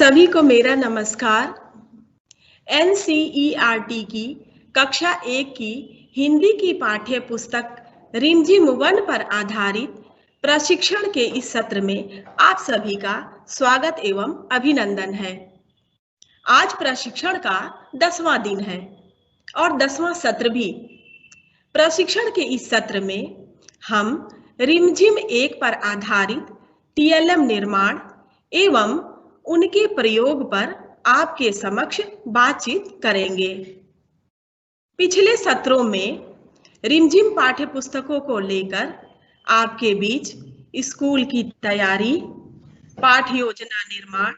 सभी को मेरा नमस्कार। एनसीईआरटी की कक्षा 1 की हिंदी की पाठ्य पुस्तक रिमझिम 1 पर आधारित प्रशिक्षण के इस सत्र में आप सभी का स्वागत एवं अभिनंदन है। आज प्रशिक्षण का 10वां दिन है और 10वां सत्र भी। प्रशिक्षण के इस सत्र में हम रिमझिम 1 पर आधारित टीएलएम निर्माण एवं उनके प्रयोग पर आपके समक्ष बातचीत करेंगे। पिछले सत्रों में रिमझिम पाठ्य पुस्तकों को लेकर आपके बीच स्कूल की तैयारी, पाठ योजना निर्माण,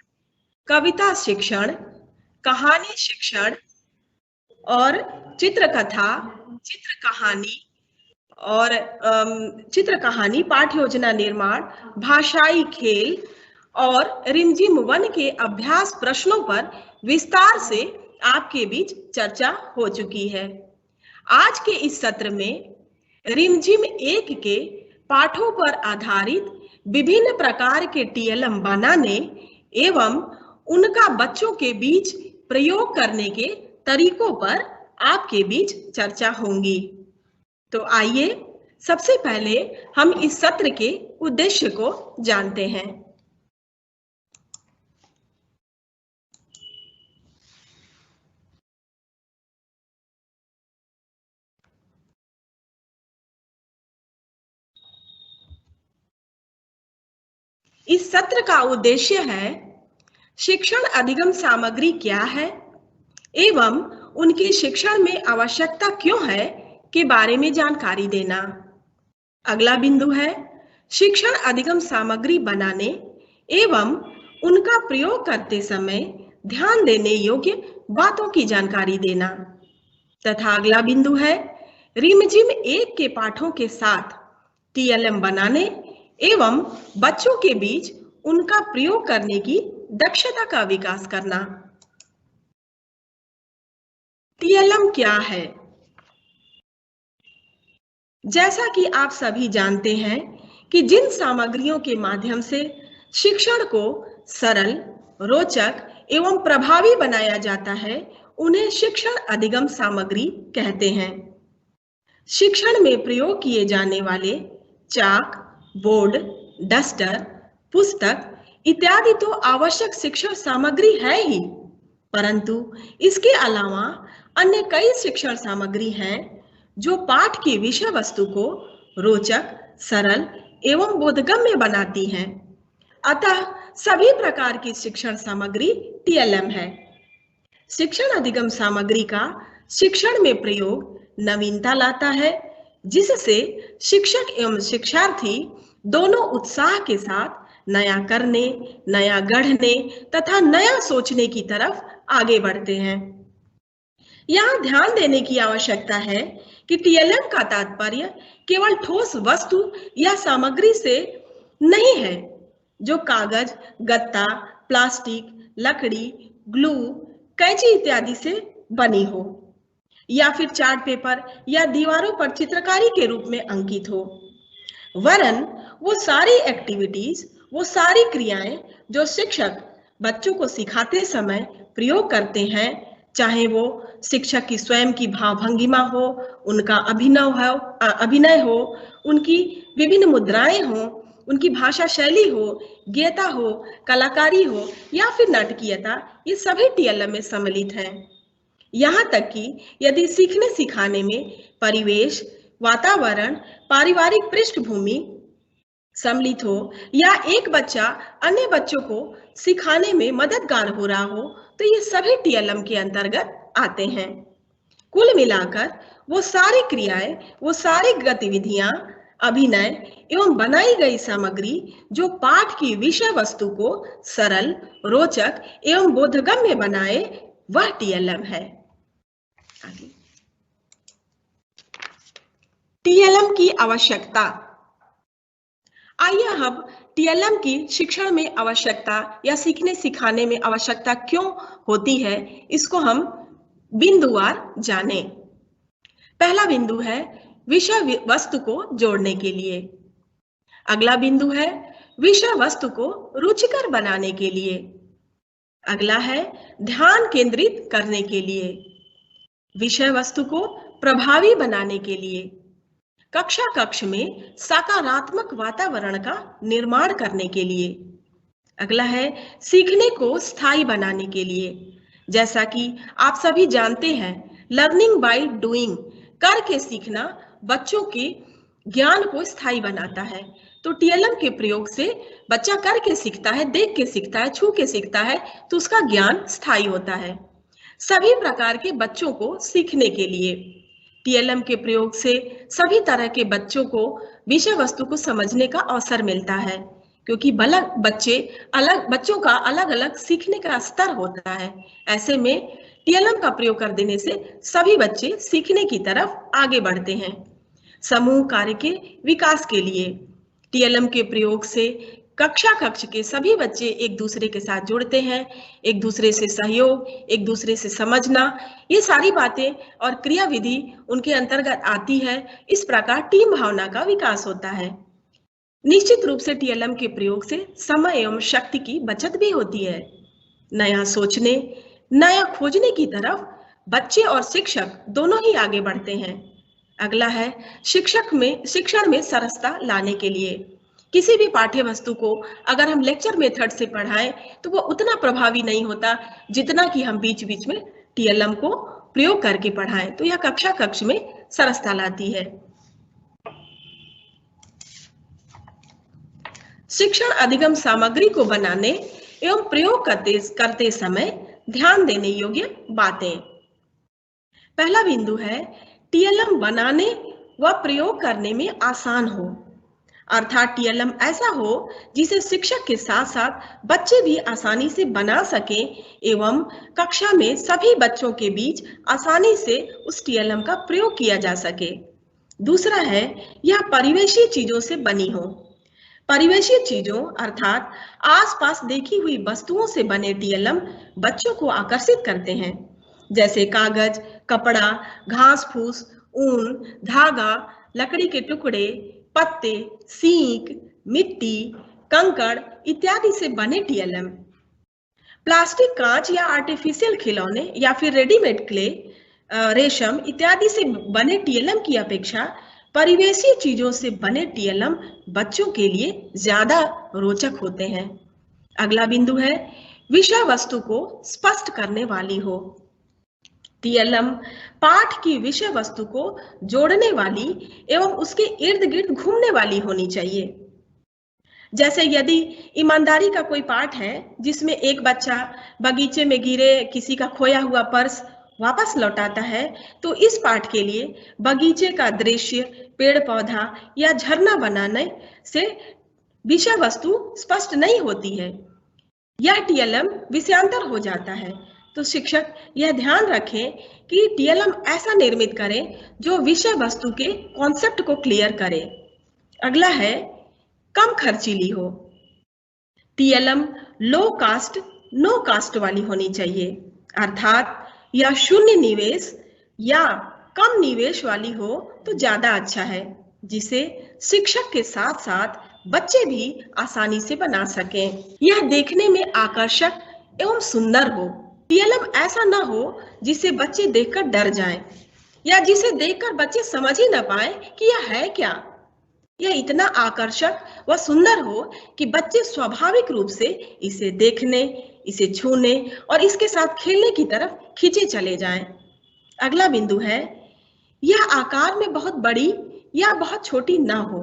कविता शिक्षण, कहानी शिक्षण और चित्रकथा, चित्र कहानी, पाठ योजना निर्माण, भाषाई खेल और रिमझिम 1 के अभ्यास प्रश्नों पर विस्तार से आपके बीच चर्चा हो चुकी है। आज के इस सत्र में रिमझिम 1 के पाठों पर आधारित विभिन्न प्रकार के टीएलएम बनाने एवं उनका बच्चों के बीच प्रयोग करने के तरीकों पर आपके बीच चर्चा होगी। तो आइए सबसे पहले हम इस सत्र के उद्देश्य को जानते हैं। इस सत्र का उद्देश्य है शिक्षण अधिगम सामग्री क्या है एवं उनके शिक्षण में आवश्यकता क्यों है के बारे में जानकारी देना। अगला बिंदु है शिक्षण अधिगम सामग्री बनाने एवं उनका प्रयोग करते समय ध्यान देने योग्य बातों की जानकारी देना। तथा अगला बिंदु है रिमझिम 1 के पाठों के साथ टीएलएम बनाने एवं बच्चों के बीच उनका प्रयोग करने की दक्षता का विकास करना। टीएलएम क्या है? जैसा कि आप सभी जानते हैं कि जिन सामग्रियों के माध्यम से शिक्षण को सरल, रोचक एवं प्रभावी बनाया जाता है उन्हें शिक्षण अधिगम सामग्री कहते हैं। शिक्षण में प्रयोग किए जाने वाले चाक, बोर्ड, डस्टर, पुस्तक इत्यादि तो आवश्यक शिक्षण सामग्री है ही, परंतु इसके अलावा अन्य कई शिक्षण सामग्री हैं जो पाठ की विषय वस्तु को रोचक, सरल एवं बोधगम्य बनाती हैं। अतः सभी प्रकार की शिक्षण सामग्री टीएलएम है। शिक्षण अधिगम सामग्री का शिक्षण में प्रयोग नवीनता लाता है, जिससे शिक्षक एवं शिक्षार्थी दोनों उत्साह के साथ नया करने, नया गढ़ने तथा नया सोचने की तरफ आगे बढ़ते हैं। यहाँ ध्यान देने की आवश्यकता है कि टीएलएम का तात्पर्य केवल ठोस वस्तु या सामग्री से नहीं है जो कागज, गत्ता, प्लास्टिक, लकड़ी, ग्लू, कैंची इत्यादि से बनी हो या फिर चार्ट पेपर या दीवारों पर चित्रकारी के रूप में अंकित हो, वरन वो सारी एक्टिविटीज, वो सारी क्रियाएं जो शिक्षक बच्चों को सिखाते समय प्रयोग करते हैं, चाहे वो शिक्षक की स्वयं की भावभंगिमा हो, उनका अभिनय हो, उनकी विभिन्न मुद्राएं हो, उनकी भाषा शैली हो, गेयता हो, कलाकारी हो या फिर नाटकीयता, ये सभी टीएलएम में सम्मिलित हैं। यहाँ तक कि यदि सीखने सिखाने में परिवेश, वातावरण, पारिवारिक पृष्ठभूमि सम्मिलित हो या एक बच्चा अन्य बच्चों को सिखाने में मददगार हो रहा हो, तो ये सभी टीएलएम के अंतर्गत आते हैं। कुल मिलाकर वो सारी क्रियाएं, वो सारी गतिविधियां, अभिनय एवं बनाई गई सामग्री जो पाठ की विषय वस्तु को सरल, रोचक एवं बोधगम्य बनाए, वह टीएलएम है। टीएलएम की आवश्यकता। आइए अब टीएलएम की शिक्षण में आवश्यकता या सीखने सिखाने में आवश्यकता क्यों होती है, इसको हम बिंदुवार जाने। पहला बिंदु है विषय वस्तु को जोड़ने के लिए। अगला बिंदु है विषय वस्तु को रुचिकर बनाने के लिए। अगला है ध्यान केंद्रित करने के लिए, विषय वस्तु को प्रभावी बनाने के लिए, कक्ष में सकारात्मक वातावरण का निर्माण करने के लिए। अगला है सीखने को स्थायी बनाने के लिए। जैसा कि आप सभी जानते हैं, लर्निंग बाय डूइंग, करके सीखना बच्चों के ज्ञान को स्थायी बनाता है। तो टीएलएम के प्रयोग से बच्चा करके सीखता है, देख के सीखता है, छू के सीखता है, तो उसका ज्ञान स्थायी होता है। सभी प्रकार के बच्चों को सीखने के लिए टीएलएम के प्रयोग से सभी तरह के बच्चों को विषय वस्तु को समझने का अवसर मिलता है, क्योंकि बच्चों का अलग अलग सीखने का स्तर होता है। ऐसे में टीएलएम का प्रयोग कर देने से सभी बच्चे सीखने की तरफ आगे बढ़ते हैं। समूह कार्य के विकास के लिए टीएलएम के प्रयोग से कक्ष के सभी बच्चे एक दूसरे के साथ जुड़ते हैं, एक दूसरे से सहयोग, एक दूसरे से समझना, ये सारी बातें और क्रियाविधि उनके अंतर्गत आती है। इस प्रकार टीम भावना का विकास होता है। निश्चित रूप से टीएलएम के प्रयोग से समय एवं शक्ति की बचत भी होती है। नया सोचने, नया खोजने की तरफ बच्चे और शिक्षक दोनों ही आगे बढ़ते हैं। अगला है शिक्षण में सरसता लाने के लिए। किसी भी पाठ्य वस्तु को अगर हम लेक्चर मेथड से पढ़ाएं तो वो उतना प्रभावी नहीं होता जितना कि हम बीच बीच में टीएलएम को प्रयोग करके पढ़ाएं। तो यह कक्ष में सरसता लाती है। शिक्षण अधिगम सामग्री को बनाने एवं प्रयोग करते समय ध्यान देने योग्य बातें। पहला बिंदु है टीएलएम बनाने व प्रयोग करने में आसान हो, अर्थात टीएलएम ऐसा हो जिसे शिक्षक के साथ साथ बच्चे भी आसानी से बना सकें एवं कक्षा में सभी बच्चों के बीच आसानी से उस टीएलएम का प्रयोग किया जा सके। दूसरा है यह परिवेशीय चीजों से बनी हो। परिवेशीय चीजों अर्थात आसपास देखी हुई वस्तुओं से बने टीएलएम बच्चों को आकर्षित करते हैं, जैसे कागज, कपड़ा, घास फूस, ऊन, धागा, लकड़ी के टुकड़े, पत्ते, सींक, मिट्टी, कंकड़ इत्यादि से बने टीएलएम। प्लास्टिक, कांच या आर्टिफिशियल खिलौने या फिर रेडीमेड क्ले, रेशम इत्यादि से बने टीएलएम की अपेक्षा परिवेशीय चीजों से बने टीएलएम बच्चों के लिए ज्यादा रोचक होते हैं। अगला बिंदु है विषय वस्तु को स्पष्ट करने वाली हो। टीएलएम पाठ की विषय वस्तु को जोड़ने वाली एवं उसके इर्द गिर्द घूमने वाली होनी चाहिए। जैसे यदि ईमानदारी का कोई पाठ है जिसमें एक बच्चा बगीचे में गिरे किसी का खोया हुआ पर्स वापस लौटाता है, तो इस पाठ के लिए बगीचे का दृश्य, पेड़ पौधा या झरना बनाने से विषय वस्तु स्पष्ट नहीं होती है, यह टीएलएम विषयांतर हो जाता है। तो शिक्षक यह ध्यान रखें कि टीएलएम ऐसा निर्मित करें जो विषय वस्तु के कॉन्सेप्ट को क्लियर करे। अगला है कम खर्चीली हो। टीएलएम लो कास्ट नो कास्ट वाली होनी चाहिए, अर्थात या शून्य निवेश या कम निवेश वाली हो तो ज्यादा अच्छा है, जिसे शिक्षक के साथ साथ बच्चे भी आसानी से बना सकें। यह देखने में आकर्षक एवं सुंदर हो। टीएलएम ऐसा ना हो जिसे बच्चे देखकर डर जाएं या जिसे देखकर बच्चे समझ ही ना पाए कि यह है क्या। यह इतना आकर्षक व सुंदर हो कि बच्चे स्वाभाविक रूप से इसे देखने, इसे छूने और इसके साथ खेलने की तरफ खींचे चले जाएं। अगला बिंदु है यह आकार में बहुत बड़ी या बहुत छोटी ना हो,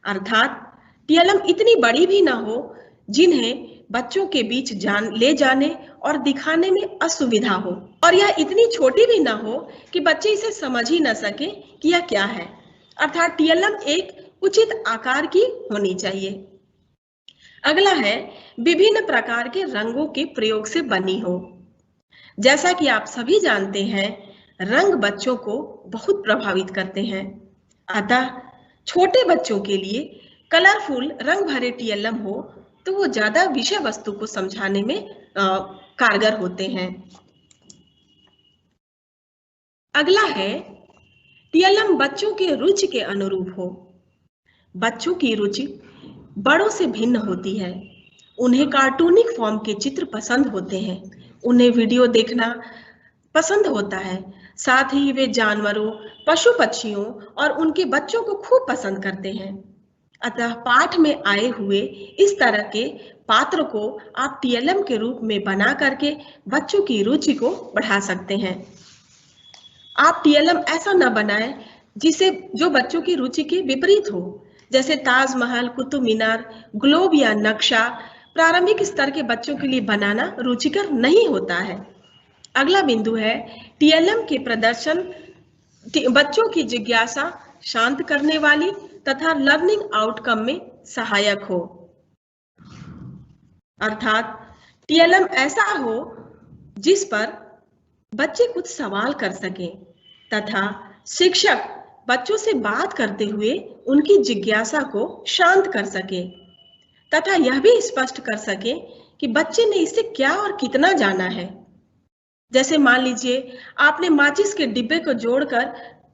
अर्थात टीएलएम इतनी बड़ी भी ना हो जिन्हें बच्चों के बीच ले जाने और दिखाने में असुविधा हो, और यह इतनी छोटी भी ना हो कि बच्चे इसे समझ ही ना सके कि यह क्या है, अर्थात टीएलएम एक उचित आकार की होनी चाहिए। अगला है विभिन्न प्रकार के रंगों के प्रयोग से बनी हो। जैसा कि आप सभी जानते हैं, रंग बच्चों को बहुत प्रभावित करते हैं, अतः छोटे बच्चों के लिए कलरफुल रंग भरे टीएलएम हो तो वो ज्यादा विषय वस्तु को समझाने में कारगर होते हैं। अगला है टीएलएम बच्चों के रुचि के अनुरूप हो। बच्चों की रुचि बड़ों से भिन्न होती है। उन्हें कार्टूनिक फॉर्म के चित्र पसंद होते हैं, उन्हें वीडियो देखना पसंद होता है। साथ ही वे जानवरों, पशु पक्षियों और उनके बच्चों को खूब पसंद करते हैं। अतः पाठ में आए हुए इस तरह के पात्र को आप टीएलएम के रूप में बना करके बच्चों की रुचि को बढ़ा सकते हैं। आप टीएलएम ऐसा न बनाएं जिसे जो बच्चों की रुचि के विपरीत हो, जैसे ताजमहल, कुतुब मीनार, ग्लोब या नक्शा प्रारंभिक स्तर के बच्चों के लिए बनाना रुचिकर नहीं होता है। अगला बिंदु है टीएलएम के प्रदर्शन बच्चों की जिज्ञासा शांत करने वाली तथा लर्निंग आउटकम में सहायक हो। अर्थात टीएलएम ऐसा हो जिस पर बच्चे कुछ सवाल कर सकें तथा शिक्षक बच्चों से बात करते हुए उनकी जिज्ञासा को शांत कर सके तथा यह भी स्पष्ट कर सके कि बच्चे ने इससे क्या और कितना जाना है। जैसे मान लीजिए आपने माचिस के डिब्बे को जोड़कर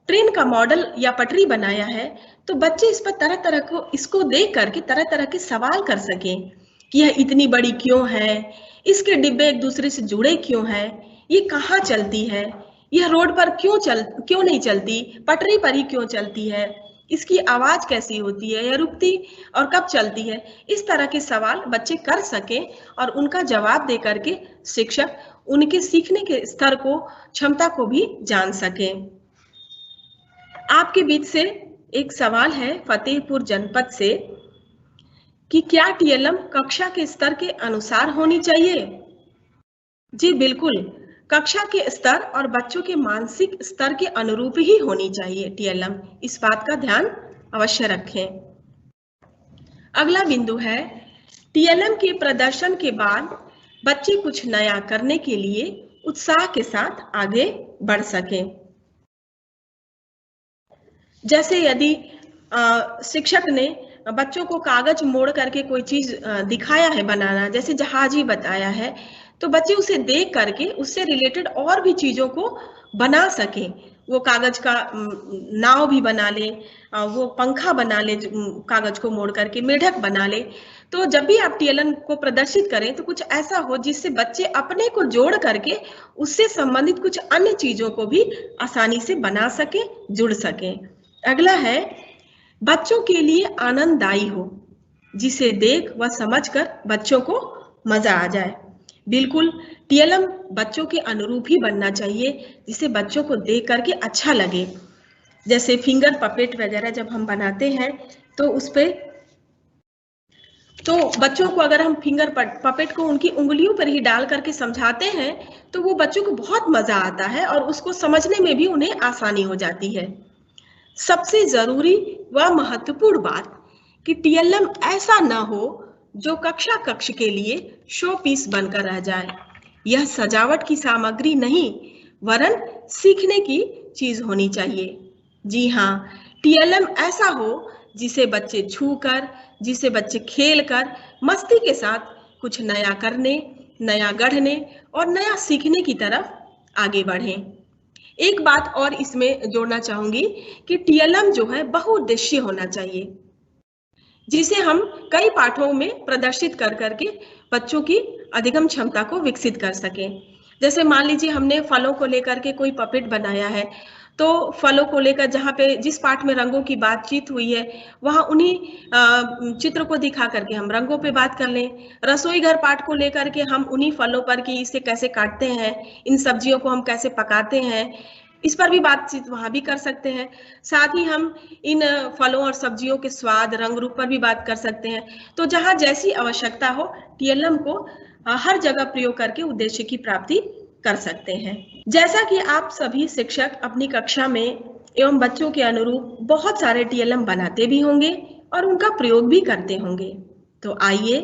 ट्रेन का मॉडल या पटरी बनाया है, तो बच्चे इस पर तरह तरह को इसको देख करके तरह तरह के सवाल कर सकें कि यह इतनी बड़ी क्यों है, इसके डिब्बे एक दूसरे से जुड़े क्यों हैं, ये कहाँ चलती है, यह रोड पर क्यों नहीं चलती, पटरी पर ही क्यों चलती है, इसकी आवाज कैसी होती है, यह रुकती और कब चलती है। इस तरह के सवाल बच्चे कर सकें और उनका जवाब दे करके शिक्षक उनके सीखने के स्तर को, क्षमता को भी जान सकें। आपके बीच से एक सवाल है फतेहपुर जनपद से कि क्या टीएलएम कक्षा के स्तर के अनुसार होनी चाहिए? जी बिल्कुल, कक्षा के स्तर और बच्चों के मानसिक स्तर के अनुरूप ही होनी चाहिए टीएलएम, इस बात का ध्यान अवश्य रखें। अगला बिंदु है टीएलएम के प्रदर्शन के बाद बच्चे कुछ नया करने के लिए उत्साह के साथ आगे बढ़ सकें। जैसे यदि शिक्षक ने बच्चों को कागज मोड़ करके कोई चीज दिखाया है बनाना, जैसे जहाज ही बताया है, तो बच्चे उसे देख करके उससे रिलेटेड और भी चीजों को बना सके। वो कागज का नाव भी बना ले, वो पंखा बना ले, कागज को मोड़ करके मेढक बना ले। तो जब भी आप टीएलएम को प्रदर्शित करें तो कुछ ऐसा हो जिससे बच्चे अपने को जोड़ करके उससे संबंधित कुछ अन्य चीजों को भी आसानी से बना सके, जुड़ सके। अगला है बच्चों के लिए आनंददायी हो, जिसे देख व समझकर बच्चों को मजा आ जाए। बिल्कुल, टीएलएम बच्चों के अनुरूप ही बनना चाहिए, जिसे बच्चों को देख करके अच्छा लगे। जैसे फिंगर पपेट वगैरह जब हम बनाते हैं तो उस पे तो बच्चों को अगर हम फिंगर पपेट को उनकी उंगलियों पर ही डाल करके समझाते हैं तो वो बच्चों को बहुत मजा आता है और उसको समझने में भी उन्हें आसानी हो जाती है। सबसे जरूरी व महत्वपूर्ण बात कि टीएलएम ऐसा ना हो जो कक्ष के लिए शो पीस बनकर रह जाए। यह सजावट की सामग्री नहीं वरन सीखने की चीज होनी चाहिए। जी हाँ, टीएलएम ऐसा हो जिसे बच्चे छूकर, जिसे बच्चे खेलकर मस्ती के साथ कुछ नया करने, नया गढ़ने और नया सीखने की तरफ आगे बढ़ें। एक बात और इसमें जोड़ना चाहूंगी कि टीएलएम जो है बहुउद्देशीय होना चाहिए, जिसे हम कई पाठों में प्रदर्शित कर करके बच्चों की अधिगम क्षमता को विकसित कर सकें। जैसे मान लीजिए हमने फलों को लेकर के कोई पपेट बनाया है, तो फलों को लेकर जहाँ पे जिस पाठ में रंगों की बातचीत हुई है वहां उन्हीं चित्र को दिखा करके हम रंगों पे बात कर लें। रसोई घर पाठ को लेकर के हम उन्हीं फलों पर कि इसे कैसे काटते हैं, इन सब्जियों को हम कैसे पकाते हैं, इस पर भी बातचीत वहां भी कर सकते हैं। साथ ही हम इन फलों और सब्जियों के स्वाद, रंग रूप पर भी बात कर सकते हैं। तो जहां जैसी आवश्यकता हो टीएलएम को हर जगह प्रयोग करके उद्देश्य की प्राप्ति कर सकते हैं। जैसा कि आप सभी शिक्षक अपनी कक्षा में एवं बच्चों के अनुरूप बहुत सारे टीएलएम बनाते भी होंगे और उनका प्रयोग भी करते होंगे। तो आइए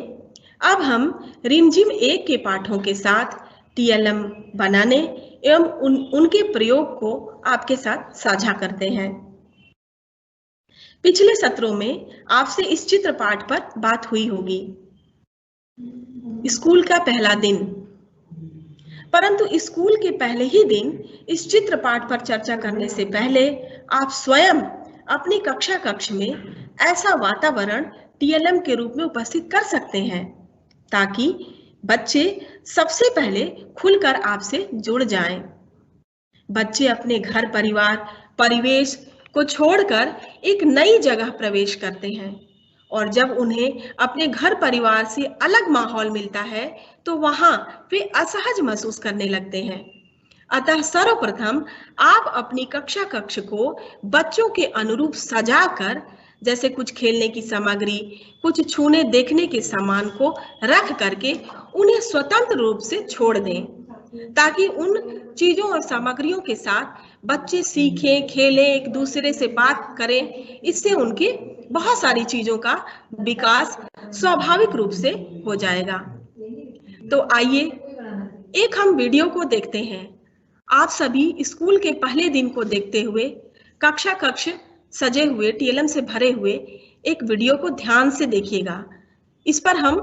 अब हम रिमझिम 1 के पाठों के साथ टीएलएम बनाने एवं उनके प्रयोग को आपके साथ साझा करते हैं। पिछले सत्रों में आपसे इस चित्र पाठ पर बात हुई होगी, स्कूल का पहला दिन। परंतु स्कूल के पहले ही दिन इस चित्र पाठ पर चर्चा करने से पहले आप स्वयं अपनी कक्ष में ऐसा वातावरण टीएलएम के रूप में उपस्थित कर सकते हैं ताकि बच्चे सबसे पहले खुलकर आपसे जुड़ जाएं। बच्चे अपने घर परिवार परिवेश को छोड़कर एक नई जगह प्रवेश करते हैं और जब उन्हें अपने घर परिवार से अलग माहौल मिलता है तो वहां वे असहज महसूस करने लगते हैं। अतः सर्वप्रथम आप अपनी कक्षा कक्ष को बच्चों के अनुरूप सजाकर, जैसे कुछ खेलने की सामग्री, कुछ छूने देखने के सामान को रख करके उन्हें स्वतंत्र रूप से छोड़ दें, ताकि उन चीजों और सामग्रियों के साथ बच्चे सीखें, खेलें, एक दूसरे से बात करें। इससे उनकी बहुत सारी चीजों का विकास स्वाभाविक रूप से हो जाएगा। तो आइए एक हम वीडियो को देखते हैं। आप सभी स्कूल के पहले दिन को देखते हुए कक्षा कक्ष सजे हुए टीएलएम से भरे हुए एक वीडियो को ध्यान से देखिएगा। इस पर हम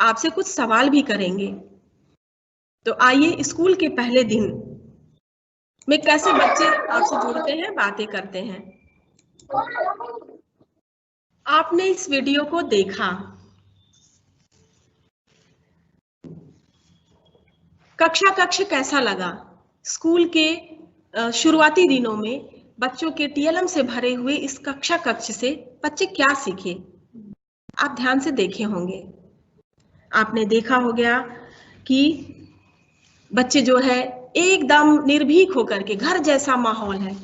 आपसे कुछ सवाल भी करेंगे। तो आइए स्कूल के पहले दिन में कैसे बच्चे आपसे जुड़ते हैं, बातें करते हैं। आपने इस वीडियो को देखा। कक्षा कक्ष कैसा लगा? स्कूल के शुरुआती दिनों में बच्चों के टीएलएम से भरे हुए इस कक्षा कक्ष से बच्चे क्या सीखे? आप ध्यान से देखे होंगे। आपने देखा हो गया कि बच्चे जो है एकदम निर्भीक होकर के, घर जैसा माहौल है,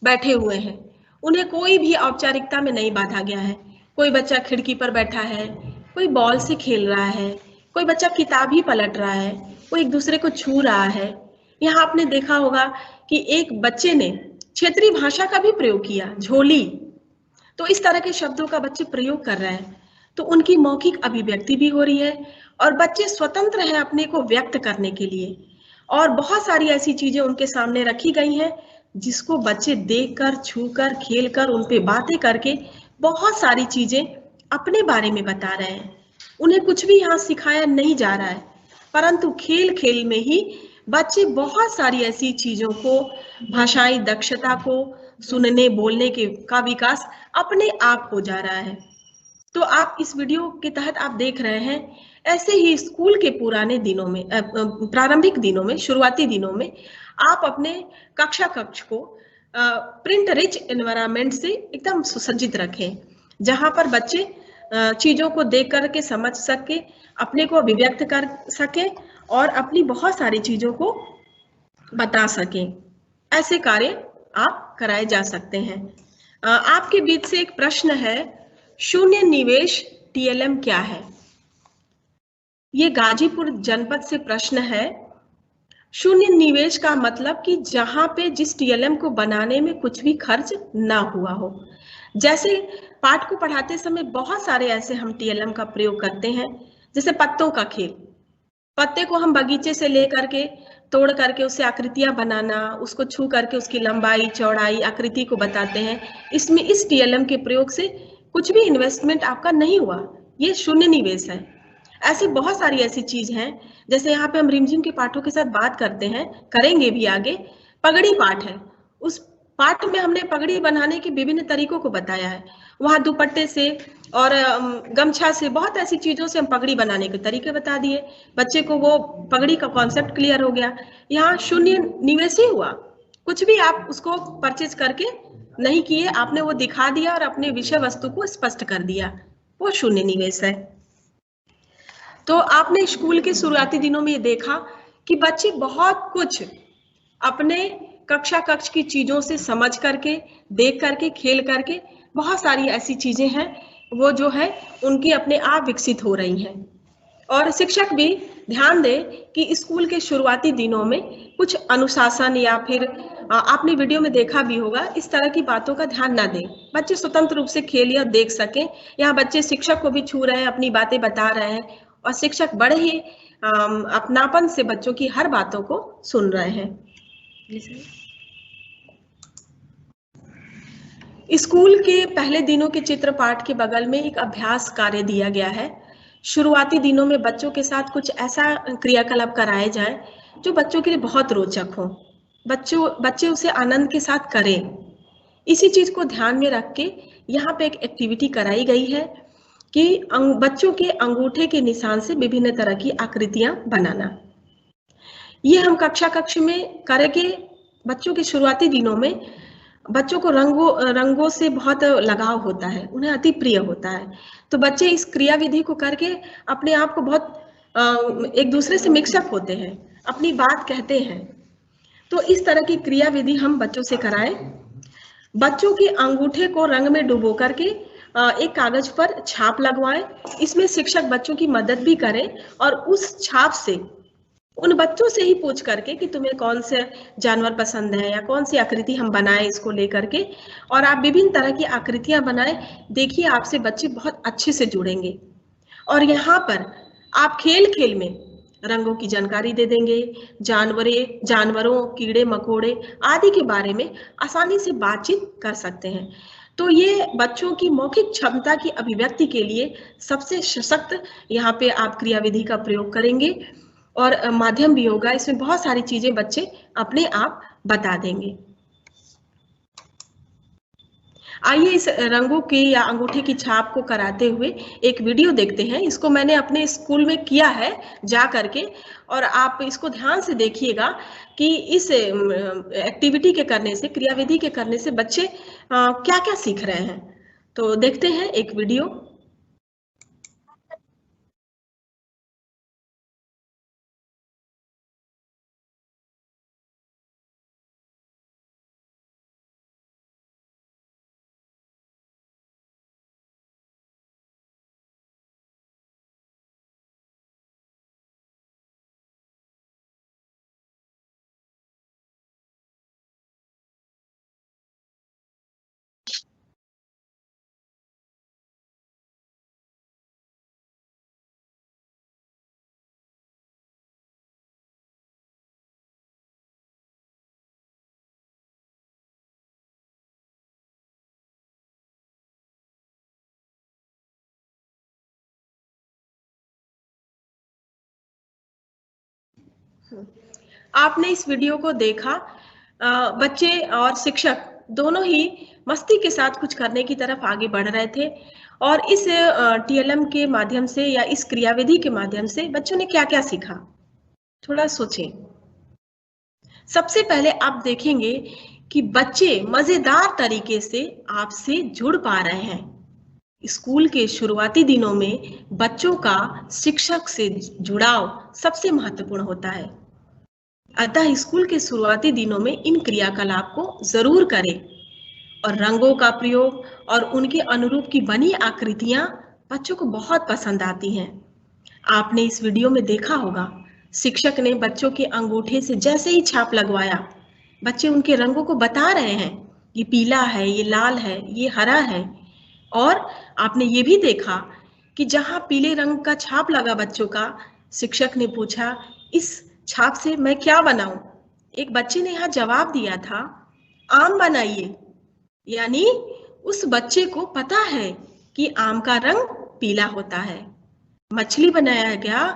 बैठे हुए हैं। उन्हें कोई भी औपचारिकता में नहीं बांधा गया है। कोई बच्चा खिड़की पर बैठा है, कोई बॉल से खेल रहा है, कोई बच्चा किताब ही पलट रहा है, कोई एक दूसरे को छू रहा है। यहाँ आपने देखा होगा कि एक बच्चे ने क्षेत्रीय भाषा का भी प्रयोग किया, झोली। तो इस तरह के शब्दों का बच्चे प्रयोग कर रहे हैं, तो उनकी मौखिक अभिव्यक्ति भी हो रही है और बच्चे स्वतंत्र हैं अपने को व्यक्त करने के लिए। और बहुत सारी ऐसी चीजें उनके सामने रखी गई हैं जिसको बच्चे देखकर, छूकर, खेलकर, उन पे बातें करके बहुत सारी चीजें अपने बारे में बता रहे हैं। उन्हें कुछ भी यहाँ सिखाया नहीं जा रहा है, परंतु खेल खेल में ही बच्चे बहुत सारी ऐसी चीजों को, भाषाई दक्षता को, सुनने बोलने का विकास अपने आप हो जा रहा है। तो आप इस वीडियो के तहत आप देख रहे हैं ऐसे ही स्कूल के पुराने दिनों में, प्रारंभिक दिनों में, शुरुआती दिनों में आप अपने कक्षा कक्ष को प्रिंट रिच एनवायरनमेंट से एकदम सुसज्जित रखें, जहां पर बच्चे चीजों को देख करके समझ सके, अपने को अभिव्यक्त कर सके और अपनी बहुत सारी चीजों को बता सकें। ऐसे कार्य आप कराए जा सकते हैं। आपके बीच से एक प्रश्न है, शून्य निवेश टीएलएम क्या है? ये गाजीपुर जनपद से प्रश्न है। शून्य निवेश का मतलब कि जहां पे जिस टीएलएम को बनाने में कुछ भी खर्च ना हुआ हो। जैसे पाठ को पढ़ाते समय बहुत सारे ऐसे हम टीएलएम का प्रयोग करते हैं, जैसे पत्तों का खेल। पत्ते को हम बगीचे से ले करके, तोड़ करके उससे आकृतियां बनाना, उसको छू करके उसकी लंबाई चौड़ाई आकृति को बताते हैं। इसमें इस टीएलएम के प्रयोग से कुछ भी इन्वेस्टमेंट आपका नहीं हुआ, ये शून्य निवेश है। ऐसी बहुत सारी ऐसी चीज हैं, जैसे यहाँ पे हम रिमझिम के पाठों के साथ बात करते हैं, करेंगे भी आगे। पगड़ी पाठ है, उस पाठ में हमने पगड़ी बनाने के विभिन्न तरीकों को बताया है। वहां दुपट्टे से और गमछा से, बहुत ऐसी चीजों से हम पगड़ी बनाने के तरीके बता दिए। बच्चे को वो पगड़ी का कॉन्सेप्ट क्लियर हो गया। यहाँ शून्य निवेश ही हुआ, कुछ भी आप उसको परचेज करके नहीं किए, आपने वो दिखा दिया और अपने विषय वस्तु को स्पष्ट कर दिया, वो शून्य निवेश है। तो आपने स्कूल के शुरुआती दिनों में ये देखा कि बच्चे बहुत कुछ अपने कक्षा कक्ष की चीजों से समझ करके, देख करके, खेल करके, बहुत सारी ऐसी चीजें हैं वो जो है उनकी अपने आप विकसित हो रही हैं। और शिक्षक भी ध्यान दें कि स्कूल के शुरुआती दिनों में कुछ अनुशासन या फिर आपने वीडियो में देखा भी होगा, इस तरह की बातों का ध्यान ना दें। बच्चे स्वतंत्र रूप से खेल या देख सकें। यहाँ बच्चे शिक्षक को भी छू रहे हैं, अपनी बातें बता रहे हैं और शिक्षक बड़े ही अपनापन से बच्चों की हर बातों को सुन रहे हैं। स्कूल के पहले दिनों के चित्र पाठ के बगल में एक अभ्यास कार्य दिया गया है। शुरुआती दिनों में बच्चों के साथ कुछ ऐसा क्रियाकलाप कराए जाए जो बच्चों के लिए बहुत रोचक हो, बच्चे उसे आनंद के साथ करें। इसी चीज को ध्यान में रख के यहाँ पे एक एक्टिविटी कराई गई है कि बच्चों के अंगूठे के निशान से विभिन्न तरह की आकृतियां बनाना। ये हम कक्ष में करेंगे। बच्चों के शुरुआती दिनों में बच्चों को रंगों से बहुत लगाव होता है, उन्हें अति प्रिय होता है। तो बच्चे इस क्रियाविधि को करके अपने आप को बहुत एक दूसरे से मिक्सअप होते हैं, अपनी बात कहते हैं। तो इस तरह की क्रियाविधि हम बच्चों से कराएं। बच्चों के अंगूठे को रंग में डुबो करके एक कागज पर छाप लगवाएं। इसमें शिक्षक बच्चों की मदद भी करें और उस छाप से उन बच्चों से ही पूछ करके कि तुम्हें कौन से जानवर पसंद है या कौन सी आकृति हम बनाएं इसको लेकर के, और आप विभिन्न तरह की आकृतियां बनाएं। देखिए, आपसे बच्चे बहुत अच्छे से जुड़ेंगे। और यहाँ पर आप खेल खेल में रंगों की जानकारी दे देंगे, जानवरों, कीड़े मकोड़े आदि के बारे में आसानी से बातचीत कर सकते हैं। तो ये बच्चों की मौखिक क्षमता की अभिव्यक्ति के लिए सबसे सशक्त यहाँ पे आप क्रियाविधि का प्रयोग करेंगे, और माध्यम भी होगा। इसमें बहुत सारी चीजें बच्चे अपने आप बता देंगे। आइए इस रंगों के या अंगूठे की छाप को कराते हुए एक वीडियो देखते हैं। इसको मैंने अपने स्कूल में किया है जा करके, और आप इसको ध्यान से देखिएगा कि इस एक्टिविटी के करने से, क्रियाविधि के करने से बच्चे क्या क्या सीख रहे हैं। तो देखते हैं एक वीडियो। आपने इस वीडियो को देखा। बच्चे और शिक्षक दोनों ही मस्ती के साथ कुछ करने की तरफ आगे बढ़ रहे थे, और इस टीएलएम के माध्यम से या इस क्रियाविधि के माध्यम से बच्चों ने क्या क्या सीखा, थोड़ा सोचें। सबसे पहले आप देखेंगे कि बच्चे मजेदार तरीके से आपसे जुड़ पा रहे हैं। स्कूल के शुरुआती दिनों में बच्चों का शिक्षक से जुड़ाव सबसे महत्वपूर्ण होता है। अतः स्कूल के शुरुआती दिनों में इन क्रियाकलाप को जरूर करें, और रंगों का प्रयोग और उनके अनुरूप की बनी आकृतियां बच्चों को बहुत पसंद आती हैं। आपने इस वीडियो में देखा होगा, शिक्षक ने बच्चों के अंगूठे से जैसे ही छाप लगवाया, बच्चे उनके रंगों को बता रहे हैं, ये पीला है, ये लाल है, ये हरा है। और आपने ये भी देखा कि जहां पीले रंग का छाप लगा बच्चों का, शिक्षक ने पूछा, इस छाप से मैं क्या बनाऊं? एक बच्चे ने यहाँ जवाब दिया था, आम बनाइए। यानी उस बच्चे को पता है कि आम का रंग पीला होता है। मछली बनाया गया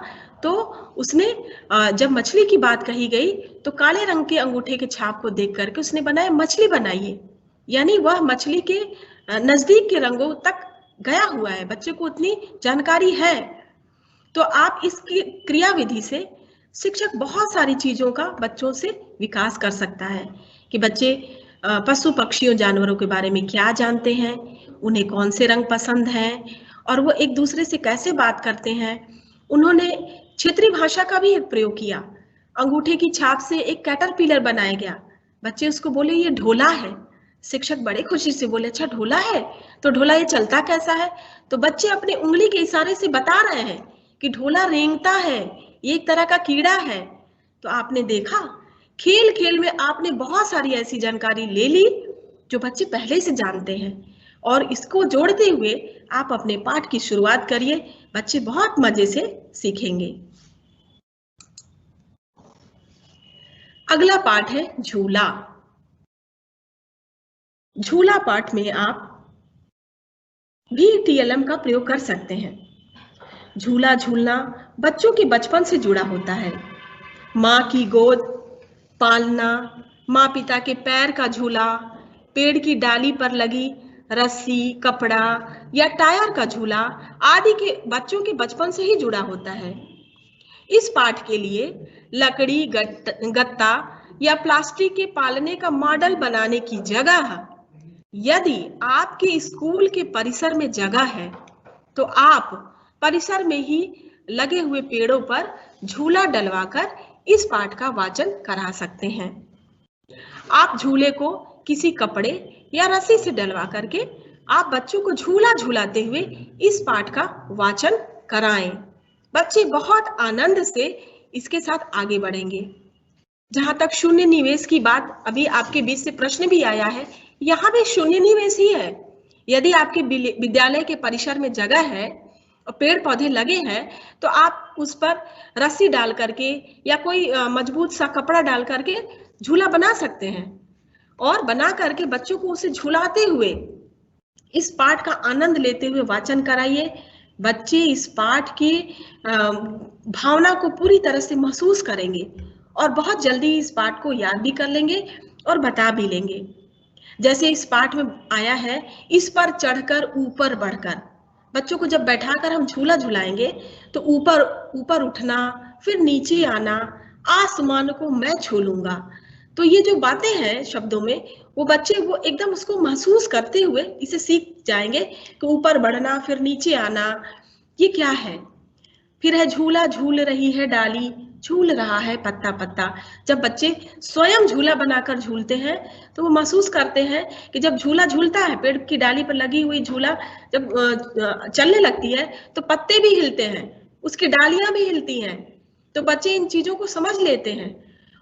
तो उसने, जब मछली की बात कही गई तो काले रंग के अंगूठे के छाप को देख करके उसने बनाया, मछली बनाइए। यानी वह मछली के नजदीक के रंगों तक गया हुआ है, बच्चे को उतनी जानकारी है। तो आप इसकी क्रियाविधि से शिक्षक बहुत सारी चीजों का बच्चों से विकास कर सकता है कि बच्चे पशु पक्षियों जानवरों के बारे में क्या जानते हैं, उन्हें कौन से रंग पसंद हैं, और वो एक दूसरे से कैसे बात करते हैं। उन्होंने क्षेत्रीय भाषा का भी एक प्रयोग किया। अंगूठे की छाप से एक कैटरपिलर बनाया गया। बच्चे उसको बोले ये ढोला है। शिक्षक बड़े खुशी से बोले, अच्छा ढोला है, तो ढोला ये चलता कैसा है? तो बच्चे अपनी उंगली के इशारे से बता रहे हैं कि ढोला रेंगता है, ये एक तरह का कीड़ा है। तो आपने देखा, खेल खेल में आपने बहुत सारी ऐसी जानकारी ले ली जो बच्चे पहले से जानते हैं, और इसको जोड़ते हुए आप अपने पाठ की शुरुआत करिए। बच्चे बहुत मजे से सीखेंगे। अगला पाठ है झूला। झूला पाठ में आप भी टीएलएम का प्रयोग कर सकते हैं। झूला झूलना बच्चों के बचपन से जुड़ा होता है। माँ की गोद पालना, माँ पिता के पैर का झूला, पेड़ की डाली पर लगी रस्सी, कपड़ा या टायर का झूला आदि के बच्चों के बचपन से ही जुड़ा होता है। इस पाठ के लिए लकड़ी, गत्ता या प्लास्टिक के पालने का मॉडल बनाने की जगह यदि आपके स्कूल के परिसर में जगह है तो आप परिसर में ही लगे हुए पेड़ों पर झूला डलवाकर इस पाठ का वाचन करा सकते हैं। आप झूले को किसी कपड़े या रस्सी से डलवा करके आप बच्चों को झूला झूलाते हुए इस पाठ का वाचन कराएं। बच्चे बहुत आनंद से इसके साथ आगे बढ़ेंगे। जहां तक शून्य निवेश की बात, अभी आपके बीच से प्रश्न भी आया है, यहाँ भी शून्य निवेश ही है। यदि आपके विद्यालय के परिसर में जगह है और पेड़ पौधे लगे हैं तो आप उस पर रस्सी डाल करके या कोई मजबूत सा कपड़ा डाल करके झूला बना सकते हैं और बना करके बच्चों को उसे झूलाते हुए इस पाठ का आनंद लेते हुए वाचन कराइए। बच्चे इस पाठ की भावना को पूरी तरह से महसूस करेंगे और बहुत जल्दी इस पाठ को याद भी कर लेंगे और बता भी लेंगे। जैसे इस पाठ में आया है, इस पर चढ़कर ऊपर बढ़कर। बच्चों को जब बैठाकर हम झूला झुलाएंगे तो ऊपर ऊपर उठना, फिर नीचे आना, आसमान को मैं छू लूंगा। तो ये जो बातें हैं शब्दों में, वो बच्चे वो एकदम उसको महसूस करते हुए इसे सीख जाएंगे कि ऊपर बढ़ना फिर नीचे आना ये क्या है। फिर है झूला झूल रही है डाली, झूल रहा है पत्ता पत्ता। जब बच्चे स्वयं झूला बनाकर झूलते हैं तो वो महसूस करते हैं कि जब झूला झूलता है, पेड़ की डाली पर लगी हुई झूला जब चलने लगती है तो पत्ते भी हिलते हैं, उसकी डालियां भी हिलती हैं। तो बच्चे इन चीजों को समझ लेते हैं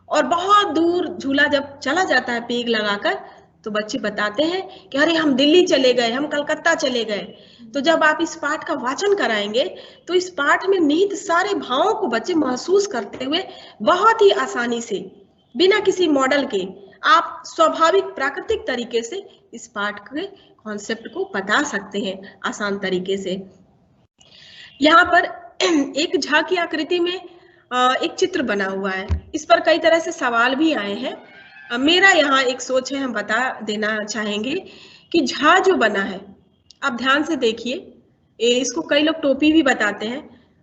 और बहुत दूर झूला जब चला जाता है पीक लगाकर तो बच्चे बताते हैं कि अरे हम दिल्ली चले गए, हम कलकत्ता चले गए। तो जब आप इस पाठ का वाचन कराएंगे तो इस पाठ में निहित सारे भावों को बच्चे महसूस करते हुए बहुत ही आसानी से, बिना किसी मॉडल के, आप स्वाभाविक प्राकृतिक तरीके से इस पाठ के कॉन्सेप्ट को बता सकते हैं आसान तरीके से। यहाँ पर एक झा की आकृति में एक चित्र बना हुआ है। इस पर कई तरह से सवाल भी आए हैं। मेरा यहाँ एक सोच है, हम बता देना चाहेंगे कि झा जो बना है, आप ध्यान से देखिए, इसको कई लोग टोपी भी बताते हैं,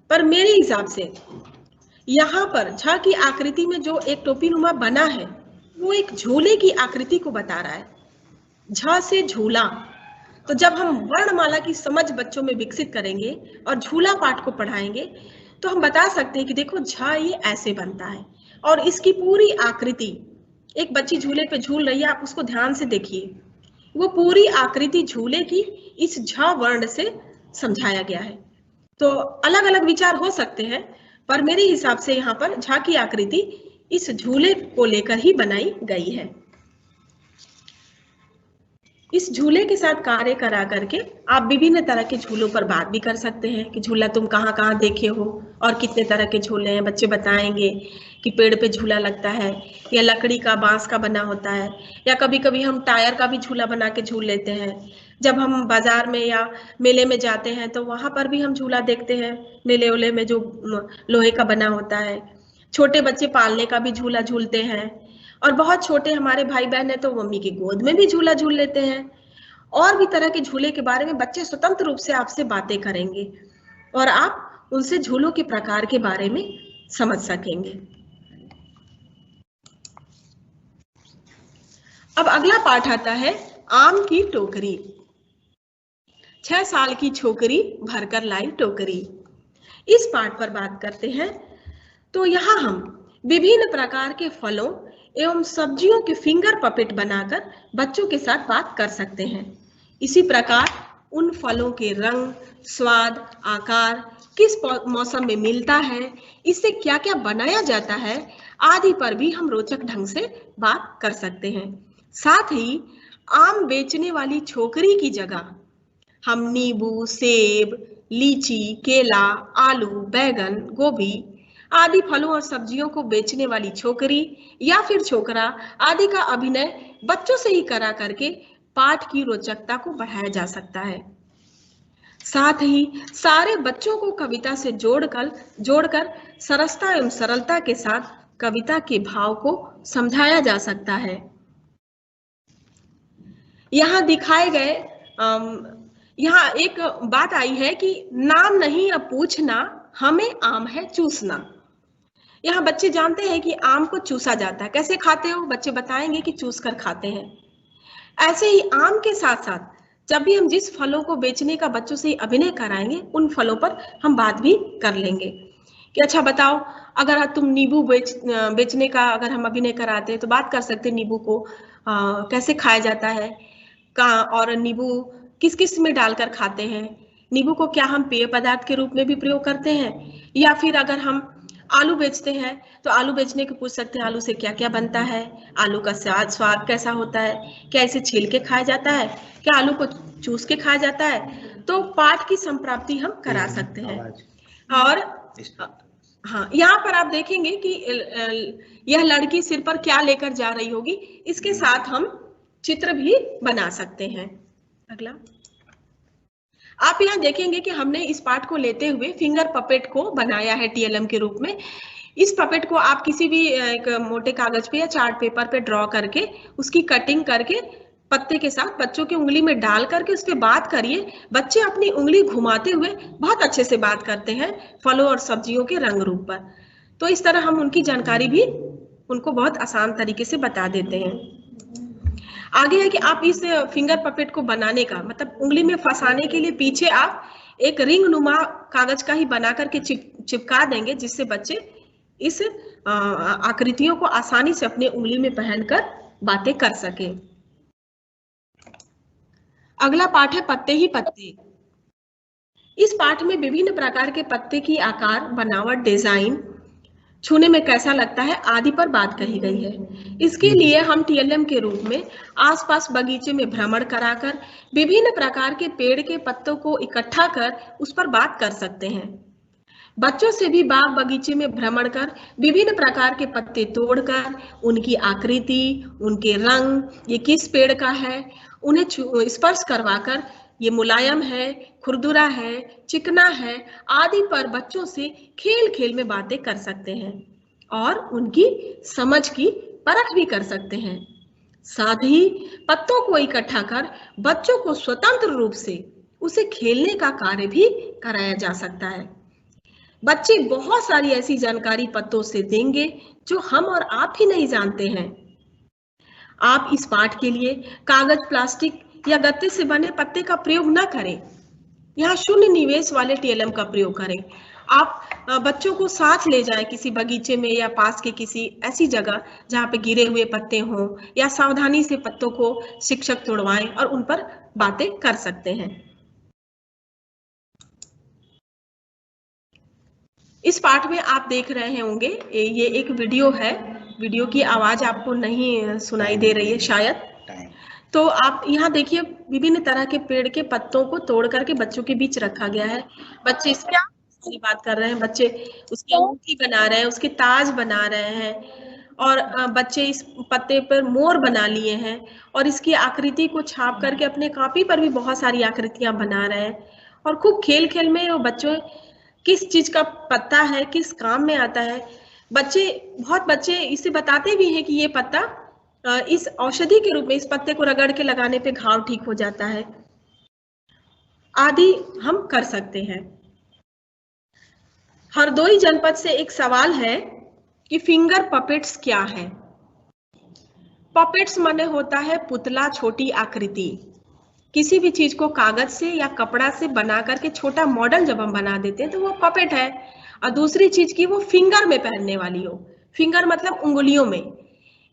पर मेरे हिसाब से यहाँ पर झा की आकृति में जो एक टोपी नुमा बना है वो एक झूले की आकृति को बता रहा है। झा से झूला। तो जब हम वर्णमाला की समझ बच्चों में विकसित करेंगे और झूला पाठ को पढ़ाएंगे तो हम बता सकते हैं कि देखो झा ये ऐसे बनता है और इसकी पूरी आकृति, एक बच्ची झूले पे झूल रही है, आप उसको ध्यान से देखिए, वो पूरी आकृति झूले की इस झा वर्ण से समझाया गया है। तो अलग अलग विचार हो सकते हैं, पर मेरे हिसाब से यहाँ पर झा की आकृति इस झूले को लेकर ही बनाई गई है। इस झूले के साथ कार्य करा करके आप विभिन्न तरह के झूलों पर बात भी कर सकते हैं कि झूला तुम कहाँ कहाँ देखे हो और कितने तरह के झूले हैं। बच्चे बताएंगे कि पेड़ पे झूला लगता है या लकड़ी का, बांस का बना होता है, या कभी कभी हम टायर का भी झूला बना के झूल लेते हैं। जब हम बाजार में या मेले में जाते हैं तो वहां पर भी हम झूला देखते हैं, मेले ओले में जो लोहे का बना होता है। छोटे बच्चे पालने का भी झूला झूलते हैं और बहुत छोटे हमारे भाई बहन है तो मम्मी की गोद में भी झूला झूल लेते हैं। और भी तरह के झूले के बारे में बच्चे स्वतंत्र रूप से आपसे बातें करेंगे और आप उनसे झूलों के प्रकार के बारे में समझ सकेंगे। अब अगला पाठ आता है आम की टोकरी। 6 साल की छोकरी भरकर लाई टोकरी। इस पाठ पर बात करते हैं। तो यहाँ हम विभिन्न प्रकार के फलों एवं सब्जियों के फिंगर पपेट बनाकर बच्चों के साथ बात कर सकते हैं। इसी प्रकार उन फलों के रंग, स्वाद, आकार किस मौसम में मिलता है, इससे क्या क्या बनाया जाता है आदि पर भी हम रोचक ढंग से बात कर सकते हैं। साथ ही आम बेचने वाली छोकरी की जगह हम नींबू, सेब, लीची, केला, आलू, बैगन, गोभी आदि फलों और सब्जियों को बेचने वाली छोकरी या फिर छोकरा आदि का अभिनय बच्चों से ही करा करके पाठ की रोचकता को बढ़ाया जा सकता है। साथ ही सारे बच्चों को कविता से जोड़कर सरसता एवं सरलता के साथ कविता के भाव को समझाया जा सकता है। यहाँ दिखाए गए यहाँ एक बात आई है कि नाम नहीं अब पूछना, हमें आम है चूसना। यहाँ बच्चे जानते हैं कि आम को चूसा जाता है। कैसे खाते हो? बच्चे बताएंगे कि चूस कर खाते हैं। ऐसे ही आम के साथ साथ जब भी हम जिस फलों को बेचने का बच्चों से अभिनय कराएंगे, उन फलों पर हम बात भी कर लेंगे कि अच्छा बताओ, अगर तुम नींबू बेचने का अगर हम अभिनय कराते हैं तो बात कर सकते हैं नींबू को कैसे खाया जाता है, और नींबू किस किस में डालकर खाते हैं, नींबू को क्या हम पेय पदार्थ के रूप में भी प्रयोग करते हैं, या फिर अगर हम आलू बेचते हैं तो आलू बेचने को पूछ सकते हैं आलू से क्या क्या बनता है, आलू का स्वाद कैसा होता है, क्या इसे छील के खाया जाता है, क्या आलू को चूस के खाया जाता है। तो पाठ की संप्राप्ति हम करा सकते हैं। और हाँ, यहाँ पर आप देखेंगे कि यह लड़की सिर पर क्या लेकर जा रही होगी, इसके साथ हम चित्र भी बना सकते हैं। अगला आप यहाँ देखेंगे कि हमने इस पार्ट को लेते हुए फिंगर पपेट को बनाया है टीएलएम के रूप में। इस पपेट को आप किसी भी एक मोटे कागज पे या चार्ट पेपर पे ड्रॉ करके उसकी कटिंग करके पत्ते के साथ बच्चों की उंगली में डाल करके उस पर बात करिए। बच्चे अपनी उंगली घुमाते हुए बहुत अच्छे से बात करते हैं फलों और सब्जियों के रंग रूप पर। तो इस तरह हम उनकी जानकारी भी उनको बहुत आसान तरीके से बता देते हैं। आगे है कि आप इस फिंगर पपेट को बनाने का मतलब उंगली में फंसाने के लिए पीछे आप एक रिंग नुमा कागज का ही बना करके चिपका देंगे, जिससे बच्चे इस आकृतियों को आसानी से अपने उंगली में पहनकर बातें कर सके। अगला पाठ है पत्ते ही पत्ते। इस पाठ में विभिन्न प्रकार के पत्ते की आकार, बनावट, डिजाइन, छूने में कैसा लगता है आदि पर बात कही गई है। इसके लिए हम टीएलएम के रूप में आसपास बगीचे में भ्रमण कराकर विभिन्न प्रकार के पेड़ के पत्तों को इकट्ठा कर उस पर बात कर सकते हैं। बच्चों से भी बाग बगीचे में भ्रमण कर विभिन्न प्रकार के पत्ते तोड़कर उनकी आकृति, उनके रंग, ये किस पेड़ का है, उन्हें स्पर्श करवाकर ये मुलायम है, खुरदुरा है, चिकना है आदि पर बच्चों से खेल खेल में बातें कर सकते हैं और उनकी समझ की परख भी कर सकते हैं। साथ ही पत्तों को इकट्ठा कर बच्चों को स्वतंत्र रूप से उसे खेलने का कार्य भी कराया जा सकता है। बच्चे बहुत सारी ऐसी जानकारी पत्तों से देंगे जो हम और आप ही नहीं जानते हैं। आप इस पाठ के लिए कागज, प्लास्टिक या गत्ते से बने पत्ते का प्रयोग न करें। यहाँ शून्य निवेश वाले टीएलएम का प्रयोग करें। आप बच्चों को साथ ले जाएं किसी बगीचे में या पास के किसी ऐसी जगह जहाँ पे गिरे हुए पत्ते हों, या सावधानी से पत्तों को शिक्षक तोड़वाएं और उन पर बातें कर सकते हैं। इस पाठ में आप देख रहे होंगे ये एक वीडियो है। वीडियो की आवाज आपको नहीं सुनाई दे रही है शायद, तो आप यहाँ देखिए विभिन्न तरह के पेड़ के पत्तों को तोड़ करके बच्चों के बीच रखा गया है। बच्चे इस पर बात कर रहे हैं, बच्चे उसकी अंगूठी बना रहे हैं, उसके ताज बना रहे हैं, और बच्चे इस पत्ते पर मोर बना लिए हैं और इसकी आकृति को छाप करके अपने कॉपी पर भी बहुत सारी आकृतियां बना रहे हैं। और खूब खेल खेल में वो बच्चों किस चीज का पत्ता है, किस काम में आता है, बहुत बच्चे इसे बताते भी हैं कि ये पत्ता इस औषधि के रूप में इस पत्ते को रगड़ के लगाने पे घाव ठीक हो जाता है आदि हम कर सकते हैं। हरदोई जनपद से एक सवाल है कि फिंगर पपेट्स क्या है। पपेट्स माने होता है पुतला, छोटी आकृति। किसी भी चीज को कागज से या कपड़ा से बना करके छोटा मॉडल जब हम बना देते हैं तो वो पपेट है। और दूसरी चीज की वो फिंगर में पहनने वाली हो, फिंगर मतलब उंगलियों में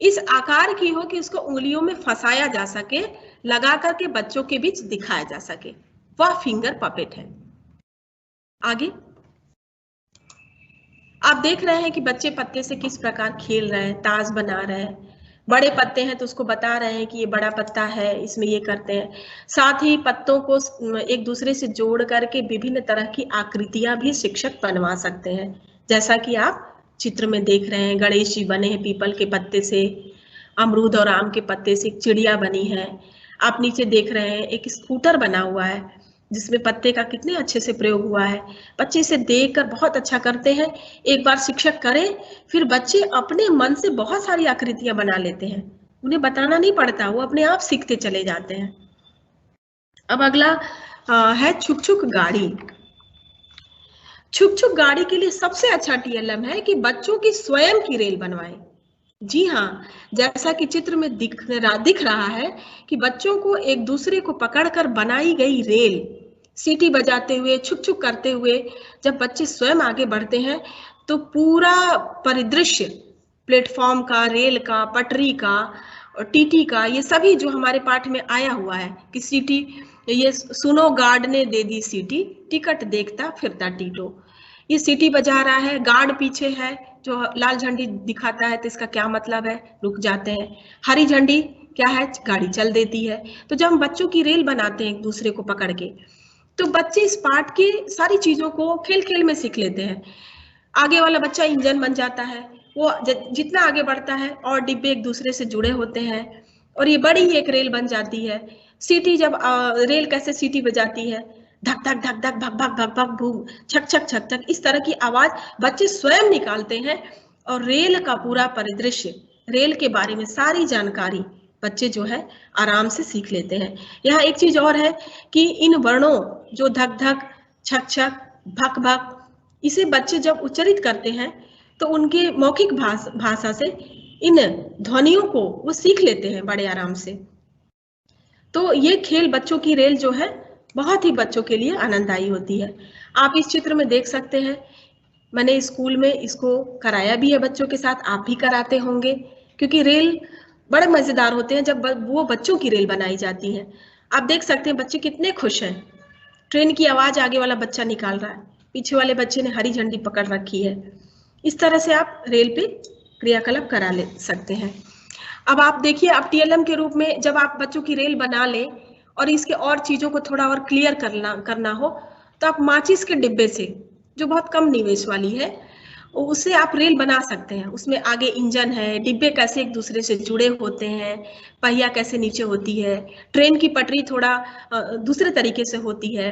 इस आकार की हो कि उसको उंगलियों में फंसाया जा सके, लगा करके बच्चों के बीच दिखाया जा सके, वह फिंगर पपेट है। आगे आप देख रहे हैं कि बच्चे पत्ते से किस प्रकार खेल रहे हैं, ताज बना रहे हैं। बड़े पत्ते हैं तो उसको बता रहे हैं कि ये बड़ा पत्ता है, इसमें ये करते हैं। साथ ही पत्तों को एक दूसरे से जोड़ करके विभिन्न तरह की आकृतियां भी शिक्षक बनवा सकते हैं। जैसा कि आप चित्र में देख रहे हैं, गणेश जी बने हैं पीपल के पत्ते से, अमरूद और आम के पत्ते से एक चिड़िया बनी है। आप नीचे देख रहे हैं एक स्कूटर बना हुआ है जिसमें पत्ते का कितने अच्छे से प्रयोग हुआ है। बच्चे इसे देखकर बहुत अच्छा करते हैं। एक बार शिक्षक करें, फिर बच्चे अपने मन से बहुत सारी आकृतियां बना लेते हैं, उन्हें बताना नहीं पड़ता, वो अपने आप सीखते चले जाते हैं। अब अगला है छुक छुक गाड़ी। छुक छुक गाड़ी के लिए सबसे अच्छा टीएलएम है कि बच्चों की स्वयं की रेल बनवाएं। जी हाँ, जैसा कि चित्र में दिख रहा है कि बच्चों को एक दूसरे को पकड़कर बनाई गई रेल सीटी बजाते हुए, छुक छुक करते हुए जब बच्चे स्वयं आगे बढ़ते हैं तो पूरा परिदृश्य प्लेटफॉर्म का, रेल का, पटरी का और टीटी का, ये सभी जो हमारे पाठ में आया हुआ है कि सीटी, ये सुनो गार्ड ने दे दी सीटी, टिकट देखता फिरता टीटो। ये सीटी बजा रहा है, गार्ड पीछे है जो लाल झंडी दिखाता है, तो इसका क्या मतलब है, रुक जाते हैं। हरी झंडी क्या है, गाड़ी चल देती है। तो जब हम बच्चों की रेल बनाते हैं एक दूसरे को पकड़ के, तो बच्चे इस पाठ की सारी चीजों को खेल खेल में सीख लेते हैं। आगे वाला बच्चा इंजन बन जाता है, वो जितना आगे बढ़ता है और डिब्बे एक दूसरे से जुड़े होते हैं और ये बड़ी एक रेल बन जाती है। सीटी जब रेल कैसे सीटी बजाती है, धक धक धक धक भक भक भक भक भूम, छक छक छक छक, इस तरह की आवाज बच्चे स्वयं निकालते हैं और रेल का पूरा परिदृश्य, रेल के बारे में सारी जानकारी बच्चे जो है आराम से सीख लेते हैं। यहाँ एक चीज और है कि इन वर्णों जो धक धक, छक छक, भक भक, इसे बच्चे जब उच्चारित करते हैं तो उनके मौखिक भाषा से इन ध्वनियों को वो सीख लेते हैं बड़े आराम से। तो ये खेल बच्चों की रेल जो है बहुत ही बच्चों के लिए आनंददायी होती है। आप इस चित्र में देख सकते हैं, मैंने स्कूल में इसको कराया भी है बच्चों के साथ, आप भी कराते होंगे, क्योंकि रेल बड़े मजेदार होते हैं जब वो बच्चों की रेल बनाई जाती है। आप देख सकते हैं बच्चे कितने खुश हैं। ट्रेन की आवाज आगे वाला बच्चा निकाल रहा है, पीछे वाले बच्चे ने हरी झंडी पकड़ रखी है। इस तरह से आप रेल पे क्रियाकलाप करा ले सकते हैं। अब आप देखिए, अब टीएलएम के रूप में जब आप बच्चों की रेल बना लें और इसके और चीजों को थोड़ा और क्लियर करना हो, तो आप माचिस के डिब्बे से, जो बहुत कम निवेश वाली है, उससे आप रेल बना सकते हैं। उसमें आगे इंजन है, डिब्बे कैसे एक दूसरे से जुड़े होते हैं, पहिया कैसे नीचे होती है, ट्रेन की पटरी थोड़ा दूसरे तरीके से होती है,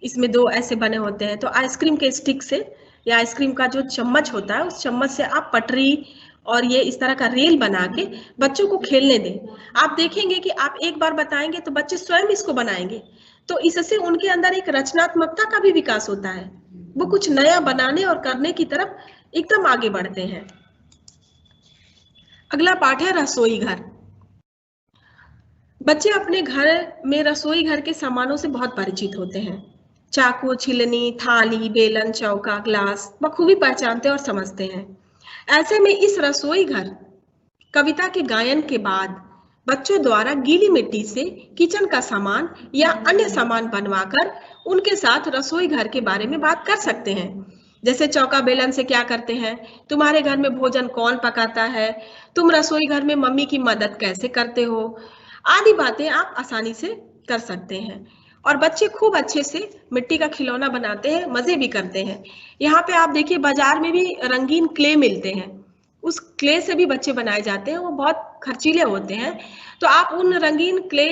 इसमें दो ऐसे बने होते हैं। तो आइसक्रीम के स्टिक से या आइसक्रीम का जो चम्मच होता है, उस चम्मच से आप पटरी और ये इस तरह का रेल बना के बच्चों को खेलने दें। आप देखेंगे कि आप एक बार बताएंगे तो बच्चे स्वयं इसको बनाएंगे, तो इससे उनके अंदर एक रचनात्मकता का भी विकास होता है। वो कुछ नया बनाने और करने की तरफ एकदम आगे बढ़ते हैं। अगला पाठ है रसोई घर। बच्चे अपने घर में रसोई घर के सामानों से बहुत परिचित होते हैं। चाकू, छिलनी, थाली, बेलन, चौका, ग्लास बखूबी पहचानते और समझते हैं। ऐसे में इस रसोई घर कविता के गायन के बाद बच्चों द्वारा गीली मिट्टी से किचन का सामान या अन्य सामान बनवाकर उनके साथ रसोई घर के बारे में बात कर सकते हैं। जैसे चौका बेलन से क्या करते हैं, तुम्हारे घर में भोजन कौन पकाता है, तुम रसोई घर में मम्मी की मदद कैसे करते हो, आदि बातें आप आसानी से कर सकते हैं। और बच्चे खूब अच्छे से मिट्टी का खिलौना बनाते हैं, मजे भी करते हैं। यहाँ पे आप देखिए, बाजार में भी रंगीन क्ले मिलते हैं, उस क्ले से भी बच्चे बनाए जाते हैं, वो बहुत खर्चीले होते हैं। तो आप उन रंगीन क्ले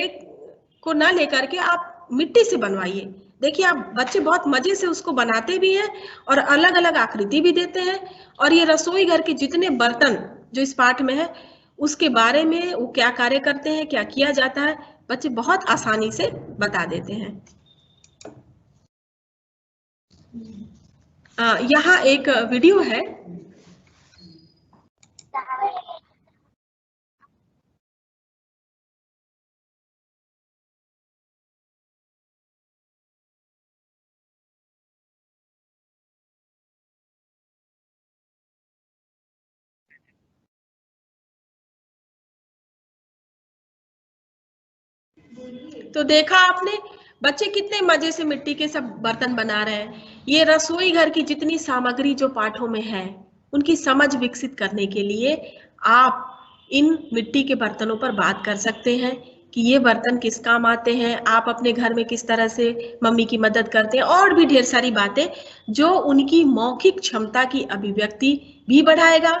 को ना लेकर के आप मिट्टी से बनवाइए। देखिए, आप बच्चे बहुत मजे से उसको बनाते भी हैं और अलग अलग आकृति भी देते हैं। और ये रसोई घर के जितने बर्तन जो इस पाठ में है, उसके बारे में वो क्या कार्य करते हैं, क्या किया जाता है, बच्चे बहुत आसानी से बता देते हैं। यहाँ एक वीडियो है। तो देखा आपने, बच्चे कितने मजे से मिट्टी के सब बर्तन बना रहे हैं। ये रसोई घर की जितनी सामग्री जो पाठों में है, उनकी समझ विकसित करने के लिए आप इन मिट्टी के बर्तनों पर बात कर सकते हैं कि ये बर्तन किस काम आते हैं, आप अपने घर में किस तरह से मम्मी की मदद करते हैं, और भी ढेर सारी बातें जो उनकी मौखिक क्षमता की अभिव्यक्ति भी बढ़ाएगा।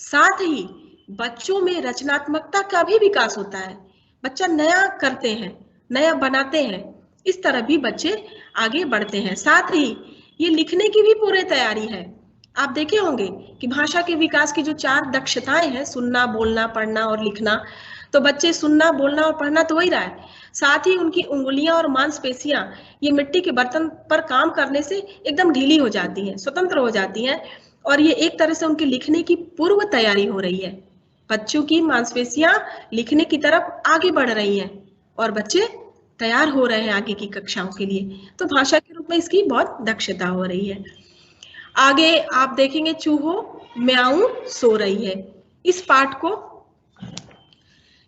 साथ ही बच्चों में रचनात्मकता का भी विकास होता है, बच्चा नया करते हैं, नया बनाते हैं, इस तरह भी बच्चे आगे बढ़ते हैं। साथ ही ये लिखने की भी पूरी तैयारी है। आप देखे होंगे कि भाषा के विकास की जो 4 दक्षताएं हैं, सुनना, बोलना, पढ़ना और लिखना, तो बच्चे सुनना, बोलना और पढ़ना तो हो ही रहा है, साथ ही उनकी उंगलियां और मांसपेशियां ये मिट्टी के बर्तन पर काम करने से एकदम ढीली हो जाती हैं, स्वतंत्र हो जाती हैं, और ये एक तरह से उनके लिखने की पूर्व तैयारी हो रही है। बच्चों की मांसपेशियां लिखने की तरफ आगे बढ़ रही हैं और बच्चे तैयार हो रहे हैं आगे की कक्षाओं के लिए। तो भाषा के रूप में इसकी बहुत दक्षता हो रही है। आगे आप देखेंगे चूहो म्याऊ सो रही है। इस पाठ को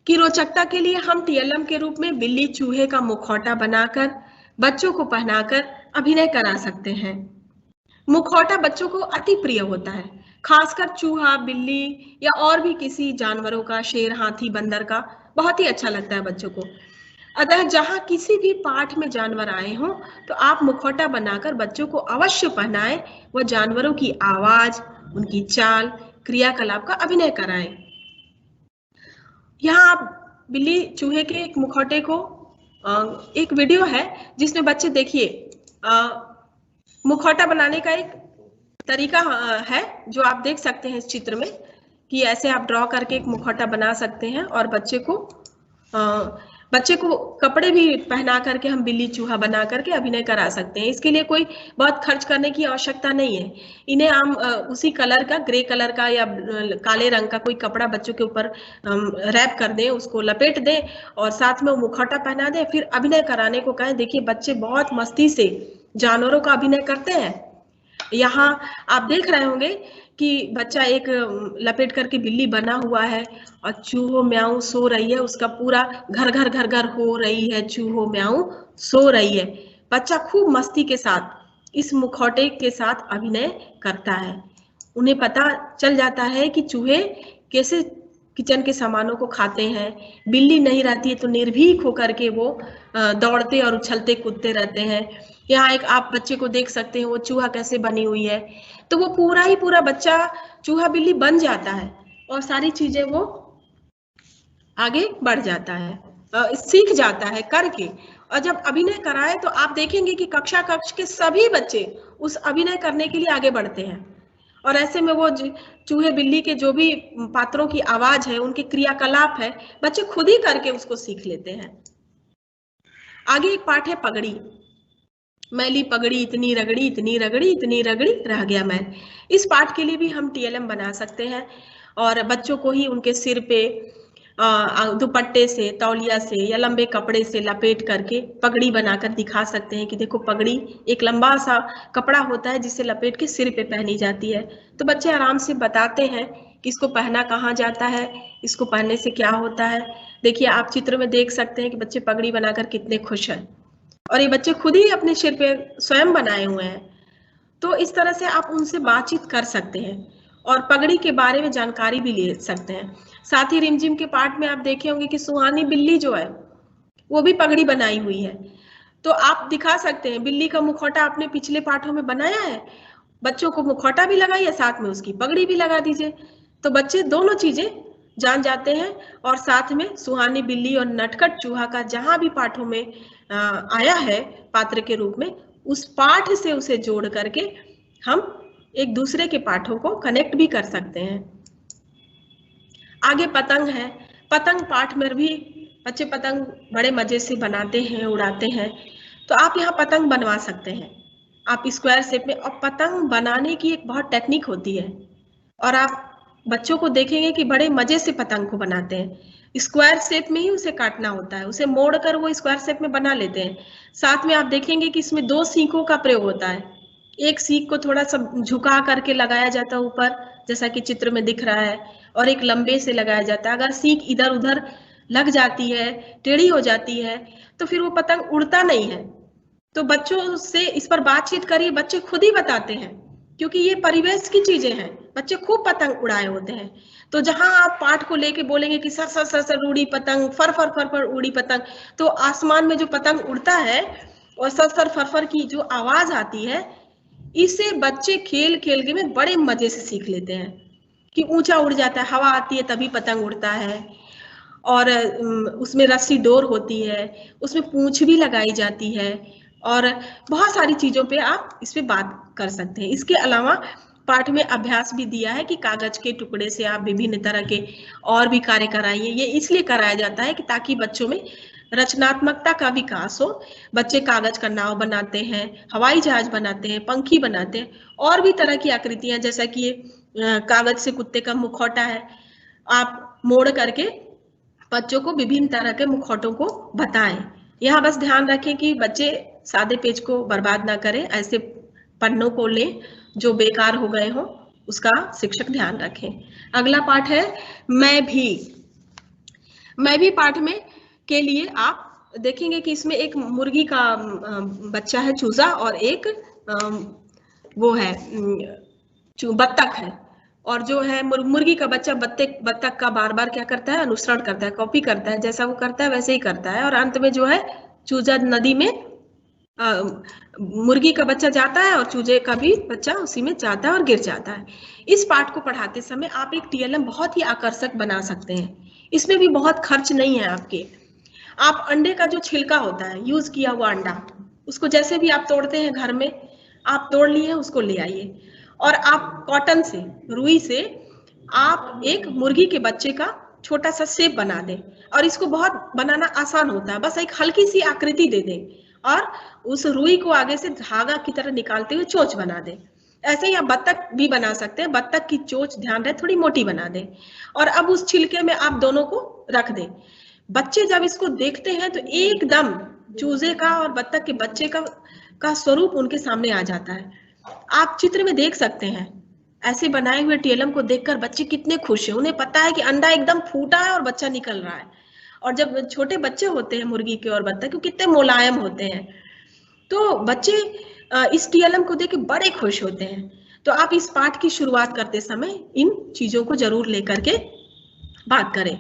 की रोचकता के लिए हम टीएलएम के रूप में बिल्ली चूहे का मुखौटा बनाकर बच्चों को पहनाकर अभिनय करा सकते हैं। मुखौटा बच्चों को अति प्रिय होता है, खासकर चूहा, बिल्ली या और भी किसी जानवरों का, शेर, हाथी, बंदर का बहुत ही अच्छा लगता है बच्चों को। अतः जहां किसी भी पाठ में जानवर आए हों तो आप मुखौटा बनाकर बच्चों को अवश्य पहनाएं व जानवरों की आवाज, उनकी चाल, क्रियाकलाप का अभिनय कराएं। यहाँ आप बिल्ली चूहे के एक मुखौटे को एक वीडियो है जिसमें बच्चे देखिए मुखौटा बनाने का एक तरीका है जो आप देख सकते हैं इस चित्र में कि ऐसे आप ड्रॉ करके एक मुखौटा बना सकते हैं और बच्चे को कपड़े भी पहना करके हम बिल्ली चूहा बना करके अभिनय करा सकते हैं। इसके लिए कोई बहुत खर्च करने की आवश्यकता नहीं है। इन्हें हम उसी कलर का, ग्रे कलर का या काले रंग का कोई कपड़ा बच्चों के ऊपर रैप कर दें, उसको लपेट दें और साथ में वो मुखौटा पहना दें, फिर अभिनय कराने को कहें। देखिए बच्चे बहुत मस्ती से जानवरों का अभिनय करते हैं। यहाँ आप देख रहे होंगे कि बच्चा एक लपेट करके बिल्ली बना हुआ है और चूहो म्याऊ सो रही है, उसका पूरा घर घर घर घर हो रही है, चूहो म्याऊ सो रही है। बच्चा खूब मस्ती के साथ इस मुखौटे के साथ अभिनय करता है। उन्हें पता चल जाता है कि चूहे कैसे किचन के सामानों को खाते हैं, बिल्ली नहीं रहती है तो निर्भीक होकर के वो दौड़ते और उछलते कूदते रहते हैं। यहाँ एक आप बच्चे को देख सकते हैं वो चूहा कैसे बनी हुई है, तो वो पूरा ही पूरा बच्चा चूहा बिल्ली बन जाता है और सारी चीजें वो आगे बढ़ जाता है, सीख जाता है करके। और जब अभिनय कराए तो आप देखेंगे कि कक्षा कक्ष के सभी बच्चे उस अभिनय करने के लिए आगे बढ़ते हैं और ऐसे में वो चूहे बिल्ली के जो भी पात्रों की आवाज है, उनके क्रियाकलाप है, बच्चे खुद ही करके उसको सीख लेते हैं। आगे एक पाठ है पगड़ी। मैली पगड़ी इतनी रगड़ी, इतनी रगड़ी, इतनी रगड़ी, रह गया मैल। इस पाठ के लिए भी हम टीएलएम बना सकते हैं और बच्चों को ही उनके सिर पे दुपट्टे से, तौलिया से या लंबे कपड़े से लपेट करके पगड़ी बनाकर दिखा सकते हैं कि देखो पगड़ी एक लंबा सा कपड़ा होता है जिसे लपेट के सिर पे पहनी जाती है। तो बच्चे आराम से बताते हैं कि इसको पहना कहाँ जाता है, इसको पहनने से क्या होता है। देखिए आप चित्र में देख सकते हैं कि बच्चे पगड़ी बनाकर कितने खुश हैं और ये बच्चे खुद ही अपने सिर पे स्वयं बनाए हुए हैं। तो इस तरह से आप उनसे बातचीत कर सकते हैं और पगड़ी के बारे में जानकारी भी ले सकते हैं। साथ ही रिमझिम के पाठ में आप देखे होंगे कि सुहानी बिल्ली जो है वो भी पगड़ी बनाई हुई है, तो आप दिखा सकते हैं बिल्ली का मुखौटा आपने पिछले पाठों में बनाया है, बच्चों को मुखौटा भी लगाइए, साथ में उसकी पगड़ी भी लगा दीजिए, तो बच्चे दोनों चीजें जान जाते हैं। और साथ में सुहानी बिल्ली और नटखट चूहा का जहां भी पाठों में आया है पात्र के रूप में, उस पाठ से उसे जोड़ करके हम एक दूसरे के पाठों को कनेक्ट भी कर सकते हैं। आगे पतंग है। पतंग पाठ में भी बच्चे पतंग बड़े मजे से बनाते हैं, उड़ाते हैं, तो आप यहाँ पतंग बनवा सकते हैं। आप स्क्वायर शेप में, और पतंग बनाने की एक बहुत टेक्निक होती है और आप बच्चों को देखेंगे कि बड़े मजे से पतंग को बनाते हैं। स्क्वायर शेप में ही उसे काटना होता है, उसे मोड़ कर वो स्क्वायर शेप में बना लेते हैं। साथ में आप देखेंगे कि इसमें 2 सीखों का प्रयोग होता है। एक सीख को थोड़ा सा झुका करके लगाया जाता है ऊपर, जैसा कि चित्र में दिख रहा है, और एक लंबे से लगाया जाता है। अगर सीख इधर उधर लग जाती है, टेढ़ी हो जाती है, तो फिर वो पतंग उड़ता नहीं है। तो बच्चों से इस पर बातचीत करिए, बच्चे खुद ही बताते हैं, क्योंकि ये परिवेश की चीजें हैं। बच्चे खूब पतंग उड़ाए होते हैं, तो जहां आप पाठ को लेके बोलेंगे कि सर सर सर सर उड़ी पतंग, फर फर फर फर उड़ी पतंग, तो आसमान में जो पतंग उड़ता है और सर सर फर फर की जो आवाज आती है, इसे बच्चे खेल खेल के में बड़े मजे से सीख लेते हैं कि ऊंचा उड़ जाता है, हवा आती है तभी पतंग उड़ता है, और उसमें रस्सी डोर होती है, उसमें पूंछ भी लगाई जाती है, और बहुत सारी चीजों पे आप इस पे बात कर सकते हैं। इसके अलावा पाठ में अभ्यास भी दिया है कि कागज के टुकड़े से आप विभिन्न तरह के और भी कार्य कराइए। ये इसलिए कराया जाता है कि ताकि बच्चों में रचनात्मकता का विकास हो। बच्चे कागज का नाव बनाते हैं, हवाई जहाज बनाते हैं, पंखी बनाते हैं, और भी तरह की आकृतियां, जैसा कि ये कागज से कुत्ते का मुखौटा है, आप मोड़ करके बच्चों को विभिन्न तरह के मुखौटों को बताएं। यहाँ बस ध्यान रखें कि बच्चे सादे पेज को बर्बाद ना करें, ऐसे पन्नों को लें जो बेकार हो गए हों, उसका शिक्षक ध्यान रखें। अगला पाठ है मैं भी पाठ में के लिए आप देखेंगे कि इसमें एक मुर्गी का बच्चा है चूजा, और एक वो है बत्तख है, और जो है मुर्गी का बच्चा बत्तख का बार बार क्या करता है, अनुसरण करता है, कॉपी करता है, जैसा वो करता है वैसे ही करता है, और अंत में जो है चूजा नदी में मुर्गी का बच्चा जाता है और चूजे का भी बच्चा उसी में जाता है और गिर जाता है। इस पाठ को पढ़ाते समय आप एक टीएलएम बहुत ही आकर्षक बना सकते हैं। इसमें भी बहुत खर्च नहीं है आपके। आप अंडे का जो छिलका होता है, यूज किया हुआ अंडा, उसको जैसे भी आप तोड़ते हैं घर में, आप तोड़ लिए, उसको ले आइए, और आप कॉटन से, रुई से आप एक मुर्गी के बच्चे का छोटा सा शेप बना दें, और इसको बहुत बनाना आसान होता है, बस एक हल्की सी आकृति दे दें और उस रुई को आगे से धागा की तरह निकालते हुए चोंच बना दें। ऐसे ही आप बत्तख भी बना सकते हैं, बत्तख की चोंच ध्यान रहे थोड़ी मोटी बना दें, और अब उस छिलके में आप दोनों को रख दें। बच्चे जब इसको देखते हैं तो एकदम चूजे का और बत्तख के बच्चे का स्वरूप उनके सामने आ जाता है। आप चित्र में देख सकते हैं, ऐसे बनाए हुए टीएलएम को देखकर बच्चे कितने खुश हैं, उन्हें पता है कि अंडा एकदम फूटा है और बच्चा निकल रहा है। और जब छोटे बच्चे होते हैं मुर्गी के और बत्तख के, कितने मुलायम होते हैं, तो बच्चे इस टीएलएम को देख के बड़े खुश होते हैं। तो आप इस पाठ की शुरुआत करते समय इन चीजों को जरूर लेकर के बात करें।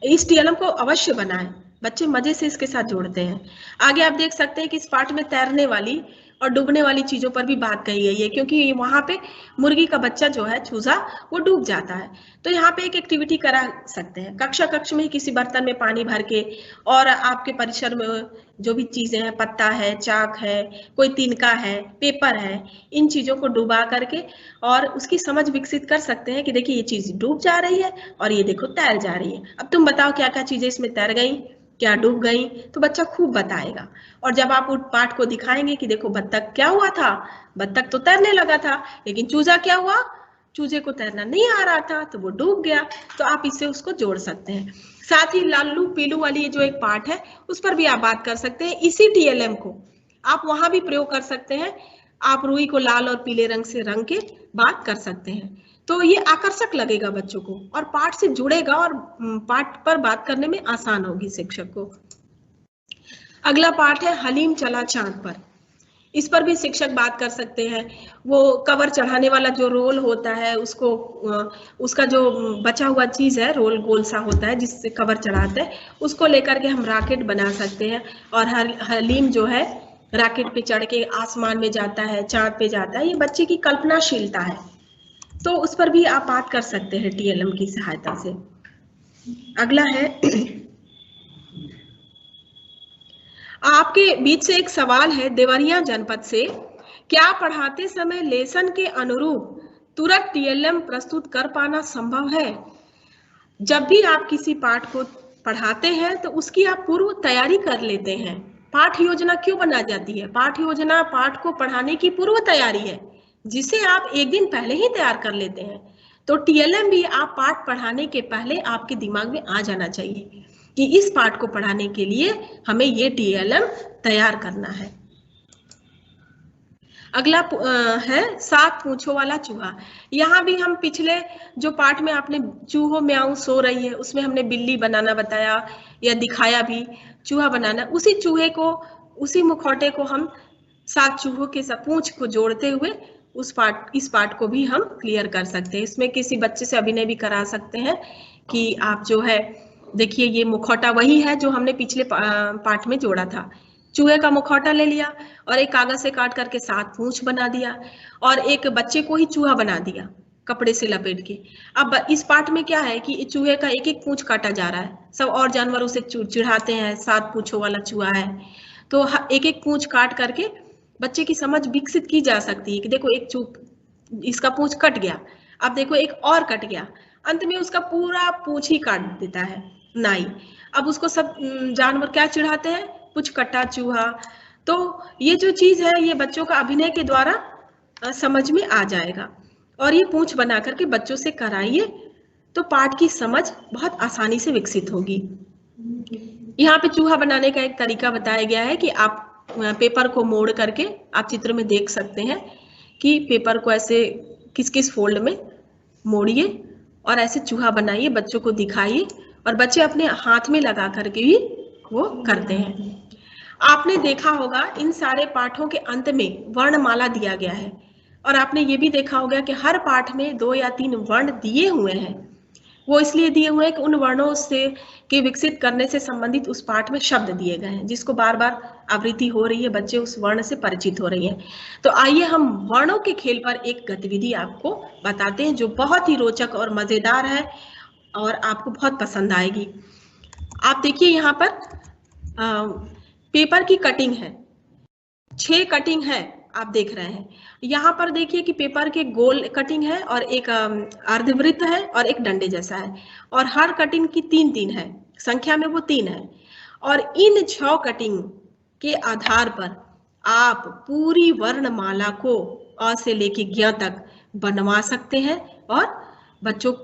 इस टीएलएम को अवश्य बनाएं, बच्चे मजे से इसके साथ जोड़ते हैं। आगे आप देख सकते हैं कि इस पाठ में तैरने वाली और डूबने वाली चीजों पर भी बात कही गई है, क्योंकि वहां पे मुर्गी का बच्चा जो है चूजा, वो डूब जाता है। तो यहाँ पे एक एक्टिविटी करा सकते हैं, कक्ष में किसी बर्तन में पानी भर के, और आपके परिसर में जो भी चीजें हैं, पत्ता है, चाक है, कोई तिनका है, पेपर है, इन चीजों को डुबा करके और उसकी समझ विकसित कर सकते हैं कि देखिए ये चीज डूब जा रही है और ये देखो तैर जा रही है। अब तुम बताओ क्या क्या चीजें इसमें तैर गई, क्या डूब गई, तो बच्चा खूब बताएगा। और जब आप उस पाठ को दिखाएंगे कि देखो बत्तख क्या हुआ था, बत्तख तो तैरने लगा था, लेकिन चूजा क्या हुआ, चूजे को तैरना नहीं आ रहा था तो वो डूब गया। तो आप इससे उसको जोड़ सकते हैं। साथ ही लालू पीलू वाली ये जो एक पाठ है, उस पर भी आप बात कर सकते हैं। इसी टीएलएम को आप वहां भी प्रयोग कर सकते हैं। आप रुई को लाल और पीले रंग से रंग के बात कर सकते हैं, तो ये आकर्षक लगेगा बच्चों को और पाठ से जुड़ेगा और पाठ पर बात करने में आसान होगी शिक्षक को। अगला पाठ है हलीम चला चांद पर। इस पर भी शिक्षक बात कर सकते हैं। वो कवर चढ़ाने वाला जो रोल होता है, उसको उसका जो बचा हुआ चीज है, रोल गोल सा होता है जिससे कवर चढ़ाते हैं, उसको लेकर के हम रॉकेट बना सकते हैं। और हलीम जो है रॉकेट पे चढ़ के आसमान में जाता है, चांद पे जाता है। ये बच्चे की कल्पनाशीलता है, तो उस पर भी आप बात कर सकते हैं टीएलएम की सहायता से। अगला है, आपके बीच से एक सवाल है देवरिया जनपद से, क्या पढ़ाते समय लेसन के अनुरूप तुरंत टीएलएम प्रस्तुत कर पाना संभव है? जब भी आप किसी पाठ को पढ़ाते हैं तो उसकी आप पूर्व तैयारी कर लेते हैं। पाठ योजना क्यों बना जाती है? पाठ योजना पाठ को पढ़ाने की पूर्व तैयारी है, जिसे आप एक दिन पहले ही तैयार कर लेते हैं। तो टीएलएम भी आप पाठ पढ़ाने के पहले आपके दिमाग में आ जाना चाहिए कि इस पाठ को पढ़ाने के लिए हमें ये टीएलएम तैयार करना है। अगला है 7 पूंछों वाला चूहा। यहाँ भी हम पिछले जो पाठ में आपने चूहो म्याऊ सो रही है, उसमें हमने बिल्ली बनाना बताया या दिखाया भी, चूहा बनाना। उसी चूहे को, उसी मुखौटे को हम 7 चूहों के पूंछ को जोड़ते हुए इस पाठ को भी हम क्लियर कर सकते हैं। इसमें किसी बच्चे से अभिनय भी करा सकते हैं कि आप जो है देखिए ये मुखौटा वही है जो हमने पिछले पाठ में जोड़ा था। चूहे का मुखौटा ले लिया और एक कागज से काट करके 7 पूंछ बना दिया और एक बच्चे को ही चूहा बना दिया कपड़े से लपेट के। अब इस पाठ में क्या है कि चूहे का एक एक पूंछ काटा जा रहा है, सब और जानवरों से चिढ़ाते हैं 7 पूंछों वाला चूहा है, तो एक एक पूंछ काट करके बच्चे की समझ विकसित की जा सकती है कि देखो इसका पूंछ कट गया, अब देखो एक और कट गया, अंत में उसका पूरा पूंछ ही काट देता है नाई। अब उसको सब जानवर क्या चिढ़ाते हैं, पुचकट्टा चूहा। तो ये जो चीज है ये बच्चों का अभिनय के द्वारा समझ में आ जाएगा। और ये पूंछ बना करके बच्चों से कराइए तो पाठ की समझ बहुत आसानी से विकसित होगी। यहाँ पे चूहा बनाने का एक तरीका बताया गया है कि आप पेपर को मोड़ करके आप चित्र में देख सकते हैं कि पेपर को ऐसे किस किस फोल्ड में मोड़िए और ऐसे चूहा बनाइए, बच्चों को दिखाइए और बच्चे अपने हाथ में लगा करके भी वो करते हैं। आपने देखा होगा इन सारे पाठों के अंत में वर्णमाला दिया गया है और आपने ये भी देखा होगा कि हर पाठ में 2 या 3 वर्ण दिए हुए हैं। वो इसलिए दिए हुए हैं कि उन वर्णों से के विकसित करने से संबंधित उस पाठ में शब्द दिए गए हैं जिसको बार बार आवृत्ति हो रही है, बच्चे उस वर्ण से परिचित हो रही हैं। तो आइए हम वर्णों के खेल पर एक गतिविधि आपको बताते हैं जो बहुत ही रोचक और मजेदार है और आपको बहुत पसंद आएगी। आप देखिए यहाँ पर पेपर की कटिंग है, 6 कटिंग है आप देख रहे हैं। यहाँ पर देखिए कि पेपर के गोल कटिंग है और एक अर्धवृत्त है और एक डंडे जैसा है और हर कटिंग की 3-3 है, संख्या में वो 3 है। और इन 6 कटिंग के आधार पर आप पूरी वर्णमाला को अ से लेके ज्ञ तक बनवा सकते हैं और बच्चों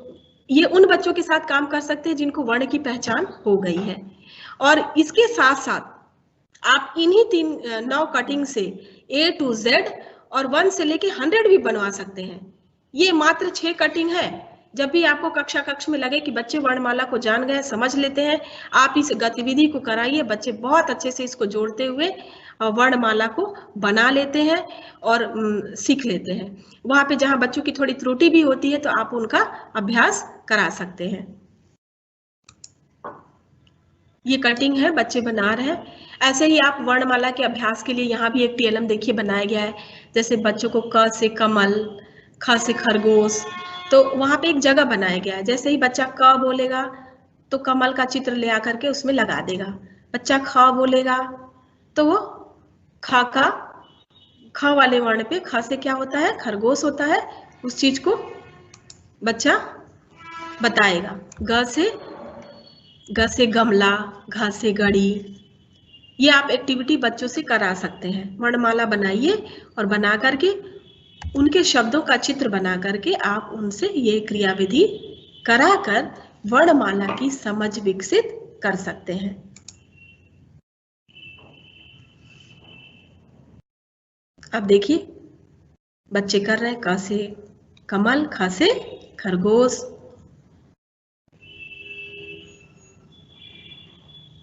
ये उन बच्चों के साथ काम कर सकते हैं जिनको वर्ण की पहचान हो गई है। और इसके साथ साथ आप इन्हीं 9 कटिंग से A to Z और 1 से लेके 100 भी बनवा सकते हैं। ये मात्र 6 कटिंग है। जब भी आपको कक्ष में लगे कि बच्चे वर्णमाला को जान गए, समझ लेते हैं, आप इस गतिविधि को कराइए, बच्चे बहुत अच्छे से इसको जोड़ते हुए वर्णमाला को बना लेते हैं और सीख लेते हैं। वहां पे जहां बच्चों की थोड़ी त्रुटि भी होती है तो आप उनका अभ्यास करा सकते हैं। ये कटिंग है, बच्चे बना रहे हैं। ऐसे ही आप वर्णमाला के अभ्यास के लिए यहाँ भी एक टीएलएम देखिए बनाया गया है। जैसे बच्चों को क से कमल, ख से खरगोश, तो वहाँ पे एक जगह बनाया गया है। जैसे ही बच्चा क बोलेगा तो कमल का चित्र ले आकर के उसमें लगा देगा। बच्चा ख बोलेगा तो वो ख का ख वाले वर्ण पे ख से क्या होता है, खरगोश होता है, उस चीज को बच्चा बताएगा। ग से गमला, घ से घड़ी। ये आप एक्टिविटी बच्चों से करा सकते हैं। वर्णमाला बनाइए और बना करके उनके शब्दों का चित्र बना करके आप उनसे ये क्रियाविधि कराकर वर्णमाला की समझ विकसित कर सकते हैं। अब देखिए बच्चे कर रहे हैं क से कमल, ख से खरगोश,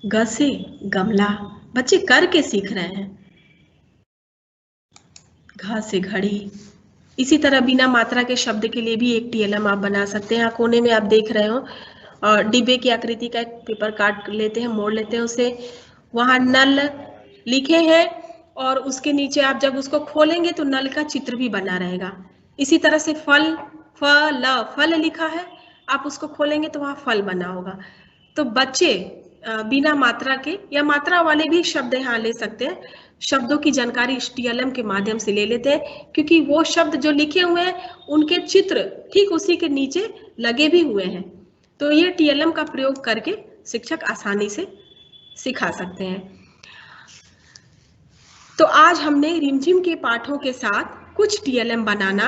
ग से गमला, बच्चे करके सीख रहे हैं। घ से घड़ी। इसी तरह बिना मात्रा के शब्द के लिए भी एक टीएलएम आप बना सकते हैं। कोने में आप देख रहे हो और डिब्बे की आकृति का एक पेपर काट लेते हैं, मोड़ लेते हैं उसे, वहां नल लिखे हैं और उसके नीचे आप जब उसको खोलेंगे तो नल का चित्र भी बना रहेगा। इसी तरह से फल, फल लिखा है, आप उसको खोलेंगे तो वहां फल बना होगा। तो बच्चे बिना मात्रा के या मात्रा वाले भी शब्द यहाँ ले सकते हैं। शब्दों की जानकारी इस टीएलएम के माध्यम से ले लेते हैं क्योंकि वो शब्द जो लिखे हुए हैं उनके चित्र ठीक उसी के नीचे लगे भी हुए हैं। तो ये टीएलएम का प्रयोग करके शिक्षक आसानी से सिखा सकते हैं। तो आज हमने रिमझिम के पाठों के साथ कुछ टीएलएम बनाना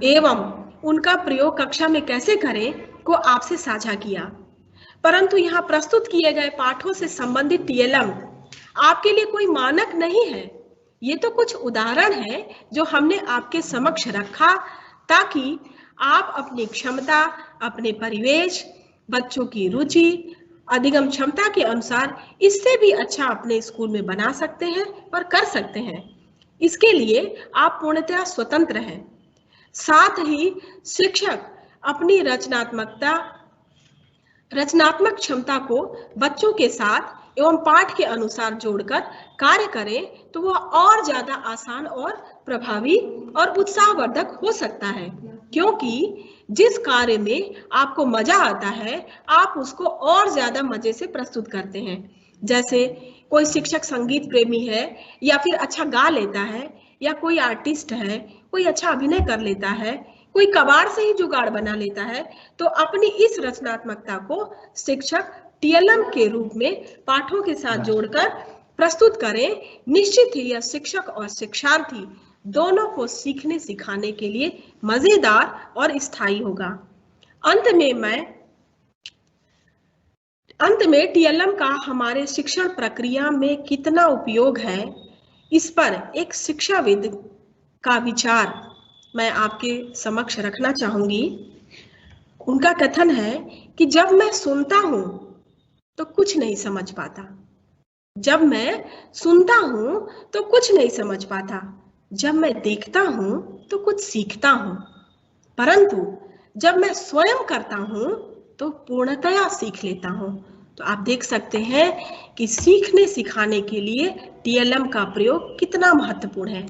एवं उनका प्रयोग कक्षा में कैसे करें को आपसे साझा किया। परंतु यहाँ प्रस्तुत किए गए पाठों से संबंधित टीएलएम आपके लिए कोई मानक नहीं है। ये तो कुछ उदाहरण है जो हमने आपके समक्ष रखा ताकि आप अपनी क्षमता, अपने परिवेश, बच्चों की रुचि, अधिगम क्षमता के अनुसार इससे भी अच्छा अपने स्कूल में बना सकते हैं और कर सकते हैं। इसके लिए आप पूर्णतः स्वतंत्र हैं। साथ ही शिक्षक अपनी रचनात्मक क्षमता को बच्चों के साथ एवं पाठ के अनुसार जोड़कर कार्य करें तो वह और ज्यादा आसान और प्रभावी और उत्साहवर्धक हो सकता है, क्योंकि जिस कार्य में आपको मजा आता है आप उसको और ज्यादा मजे से प्रस्तुत करते हैं। जैसे कोई शिक्षक संगीत प्रेमी है या फिर अच्छा गा लेता है, या कोई आर्टिस्ट है, कोई अच्छा अभिनय कर लेता है, कोई कबाड़ से ही जुगाड़ बना लेता है, तो अपनी इस रचनात्मकता को शिक्षक टीएलएम के रूप में पाठों के साथ जोड़कर प्रस्तुत करें। निश्चित ही यह शिक्षक और शिक्षार्थी दोनों को सीखने सिखाने के लिए मजेदार और स्थायी होगा। अंत में टीएलएम का हमारे शिक्षण प्रक्रिया में कितना उपयोग है, इस पर एक शिक्षाविद का विचार मैं आपके समक्ष रखना चाहूंगी। उनका कथन है कि जब मैं सुनता हूं तो कुछ नहीं समझ पाता, जब मैं सुनता हूं तो कुछ नहीं समझ पाता, जब मैं देखता हूं तो कुछ सीखता हूं, परंतु जब मैं स्वयं करता हूं तो पूर्णतया सीख लेता हूं। तो आप देख सकते हैं कि सीखने सिखाने के लिए टीएलएम का प्रयोग कितना महत्वपूर्ण है।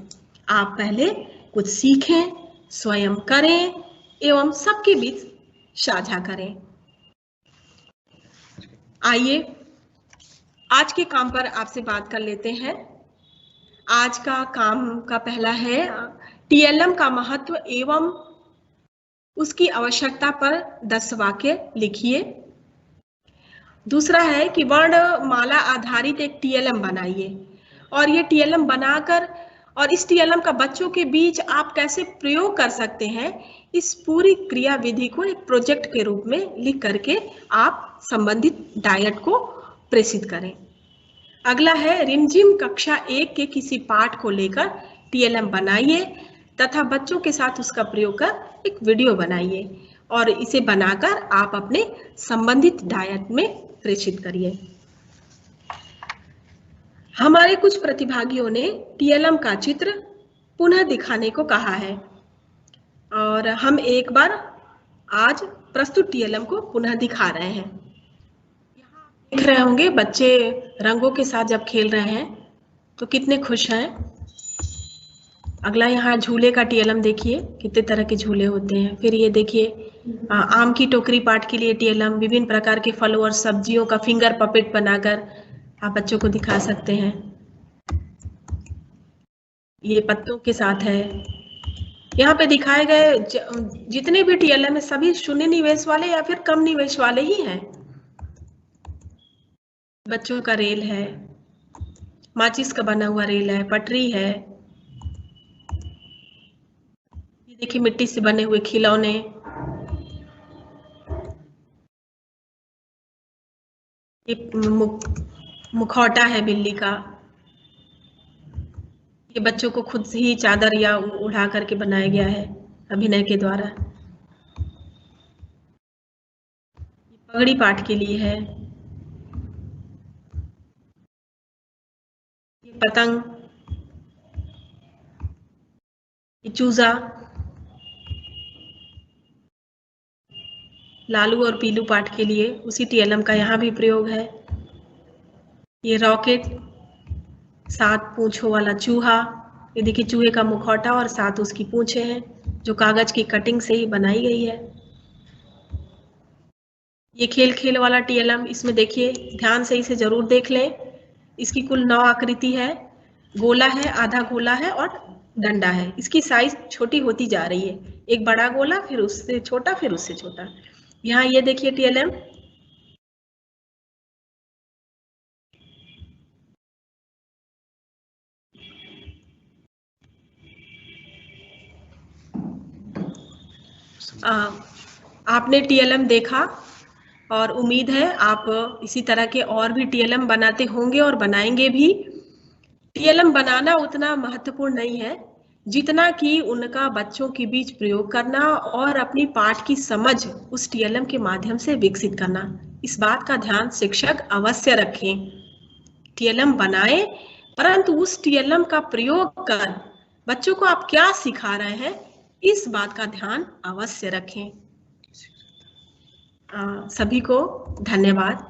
आप पहले कुछ सीखें, स्वयं करें एवं सबके बीच साझा करें। आइए आज के काम पर आपसे बात कर लेते हैं। आज का काम का पहला है टीएलएम का महत्व एवं उसकी आवश्यकता पर 10 वाक्य लिखिए। दूसरा है कि वर्णमाला आधारित एक टीएलएम बनाइए और ये टीएलएम बनाकर और इस टीएलएम का बच्चों के बीच आप कैसे प्रयोग कर सकते हैं, इस पूरी क्रिया विधि को एक प्रोजेक्ट के रूप में लिख करके आप संबंधित डायट को प्रेषित करें। अगला है रिमझिम कक्षा 1 के किसी पाठ को लेकर टीएलएम बनाइए तथा बच्चों के साथ उसका प्रयोग कर एक वीडियो बनाइए और इसे बनाकर आप अपने संबंधित डायट में प्रेषित करिए। हमारे कुछ प्रतिभागियों ने टीएलएम का चित्र पुनः दिखाने को कहा है और हम एक बार आज प्रस्तुत टीएलएम को पुनः दिखा रहे हैं। देख रहे होंगे बच्चे रंगों के साथ जब खेल रहे हैं तो कितने खुश हैं। अगला यहाँ झूले का टीएलएम देखिए, कितने तरह के झूले होते हैं। फिर ये देखिए आम की टोकरी पाठ के लिए टीएलएम, विभिन्न प्रकार के फलों और सब्जियों का फिंगर पपेट बनाकर आप बच्चों को दिखा सकते हैं। ये पत्तों के साथ है। यहाँ पे दिखाए गए जितने भी टीएलएम है सभी शून्य निवेश वाले या फिर कम निवेश वाले ही हैं। बच्चों का रेल है, माचिस का बना हुआ रेल है, पटरी है। ये देखिए मिट्टी से बने हुए खिलौने, ये मुखौटा है बिल्ली का। ये बच्चों को खुद ही चादर या उड़ा करके बनाया गया है अभिनय के द्वारा। पगड़ी पाठ के लिए है। ये पतंग, ये चूजा, लालू और पीलू पाठ के लिए उसी टीएलएम का यहाँ भी प्रयोग है। ये रॉकेट, 7 पूंछों वाला चूहा, ये देखिए चूहे का मुखौटा और 7 उसकी पूंछें हैं जो कागज की कटिंग से ही बनाई गई है। ये खेल वाला टीएलएम, इसमें देखिए ध्यान से इसे जरूर देख लें। इसकी कुल 9 आकृति है। गोला है, आधा गोला है और डंडा है। इसकी साइज छोटी होती जा रही है, एक बड़ा गोला, फिर उससे छोटा, फिर उससे छोटा। यहाँ ये देखिए टीएलएम, आपने टीएलएम देखा और उम्मीद है आप इसी तरह के और भी टीएलएम बनाते होंगे और बनाएंगे भी। टीएलएम बनाना उतना महत्वपूर्ण नहीं है जितना कि उनका बच्चों के बीच प्रयोग करना और अपनी पाठ की समझ उस टीएलएम के माध्यम से विकसित करना। इस बात का ध्यान शिक्षक अवश्य रखें। टीएलएम बनाएं, परंतु उस टीएलएम का प्रयोग कर बच्चों को आप क्या सिखा रहे हैं, इस बात का ध्यान अवश्य रखें। सभी को धन्यवाद।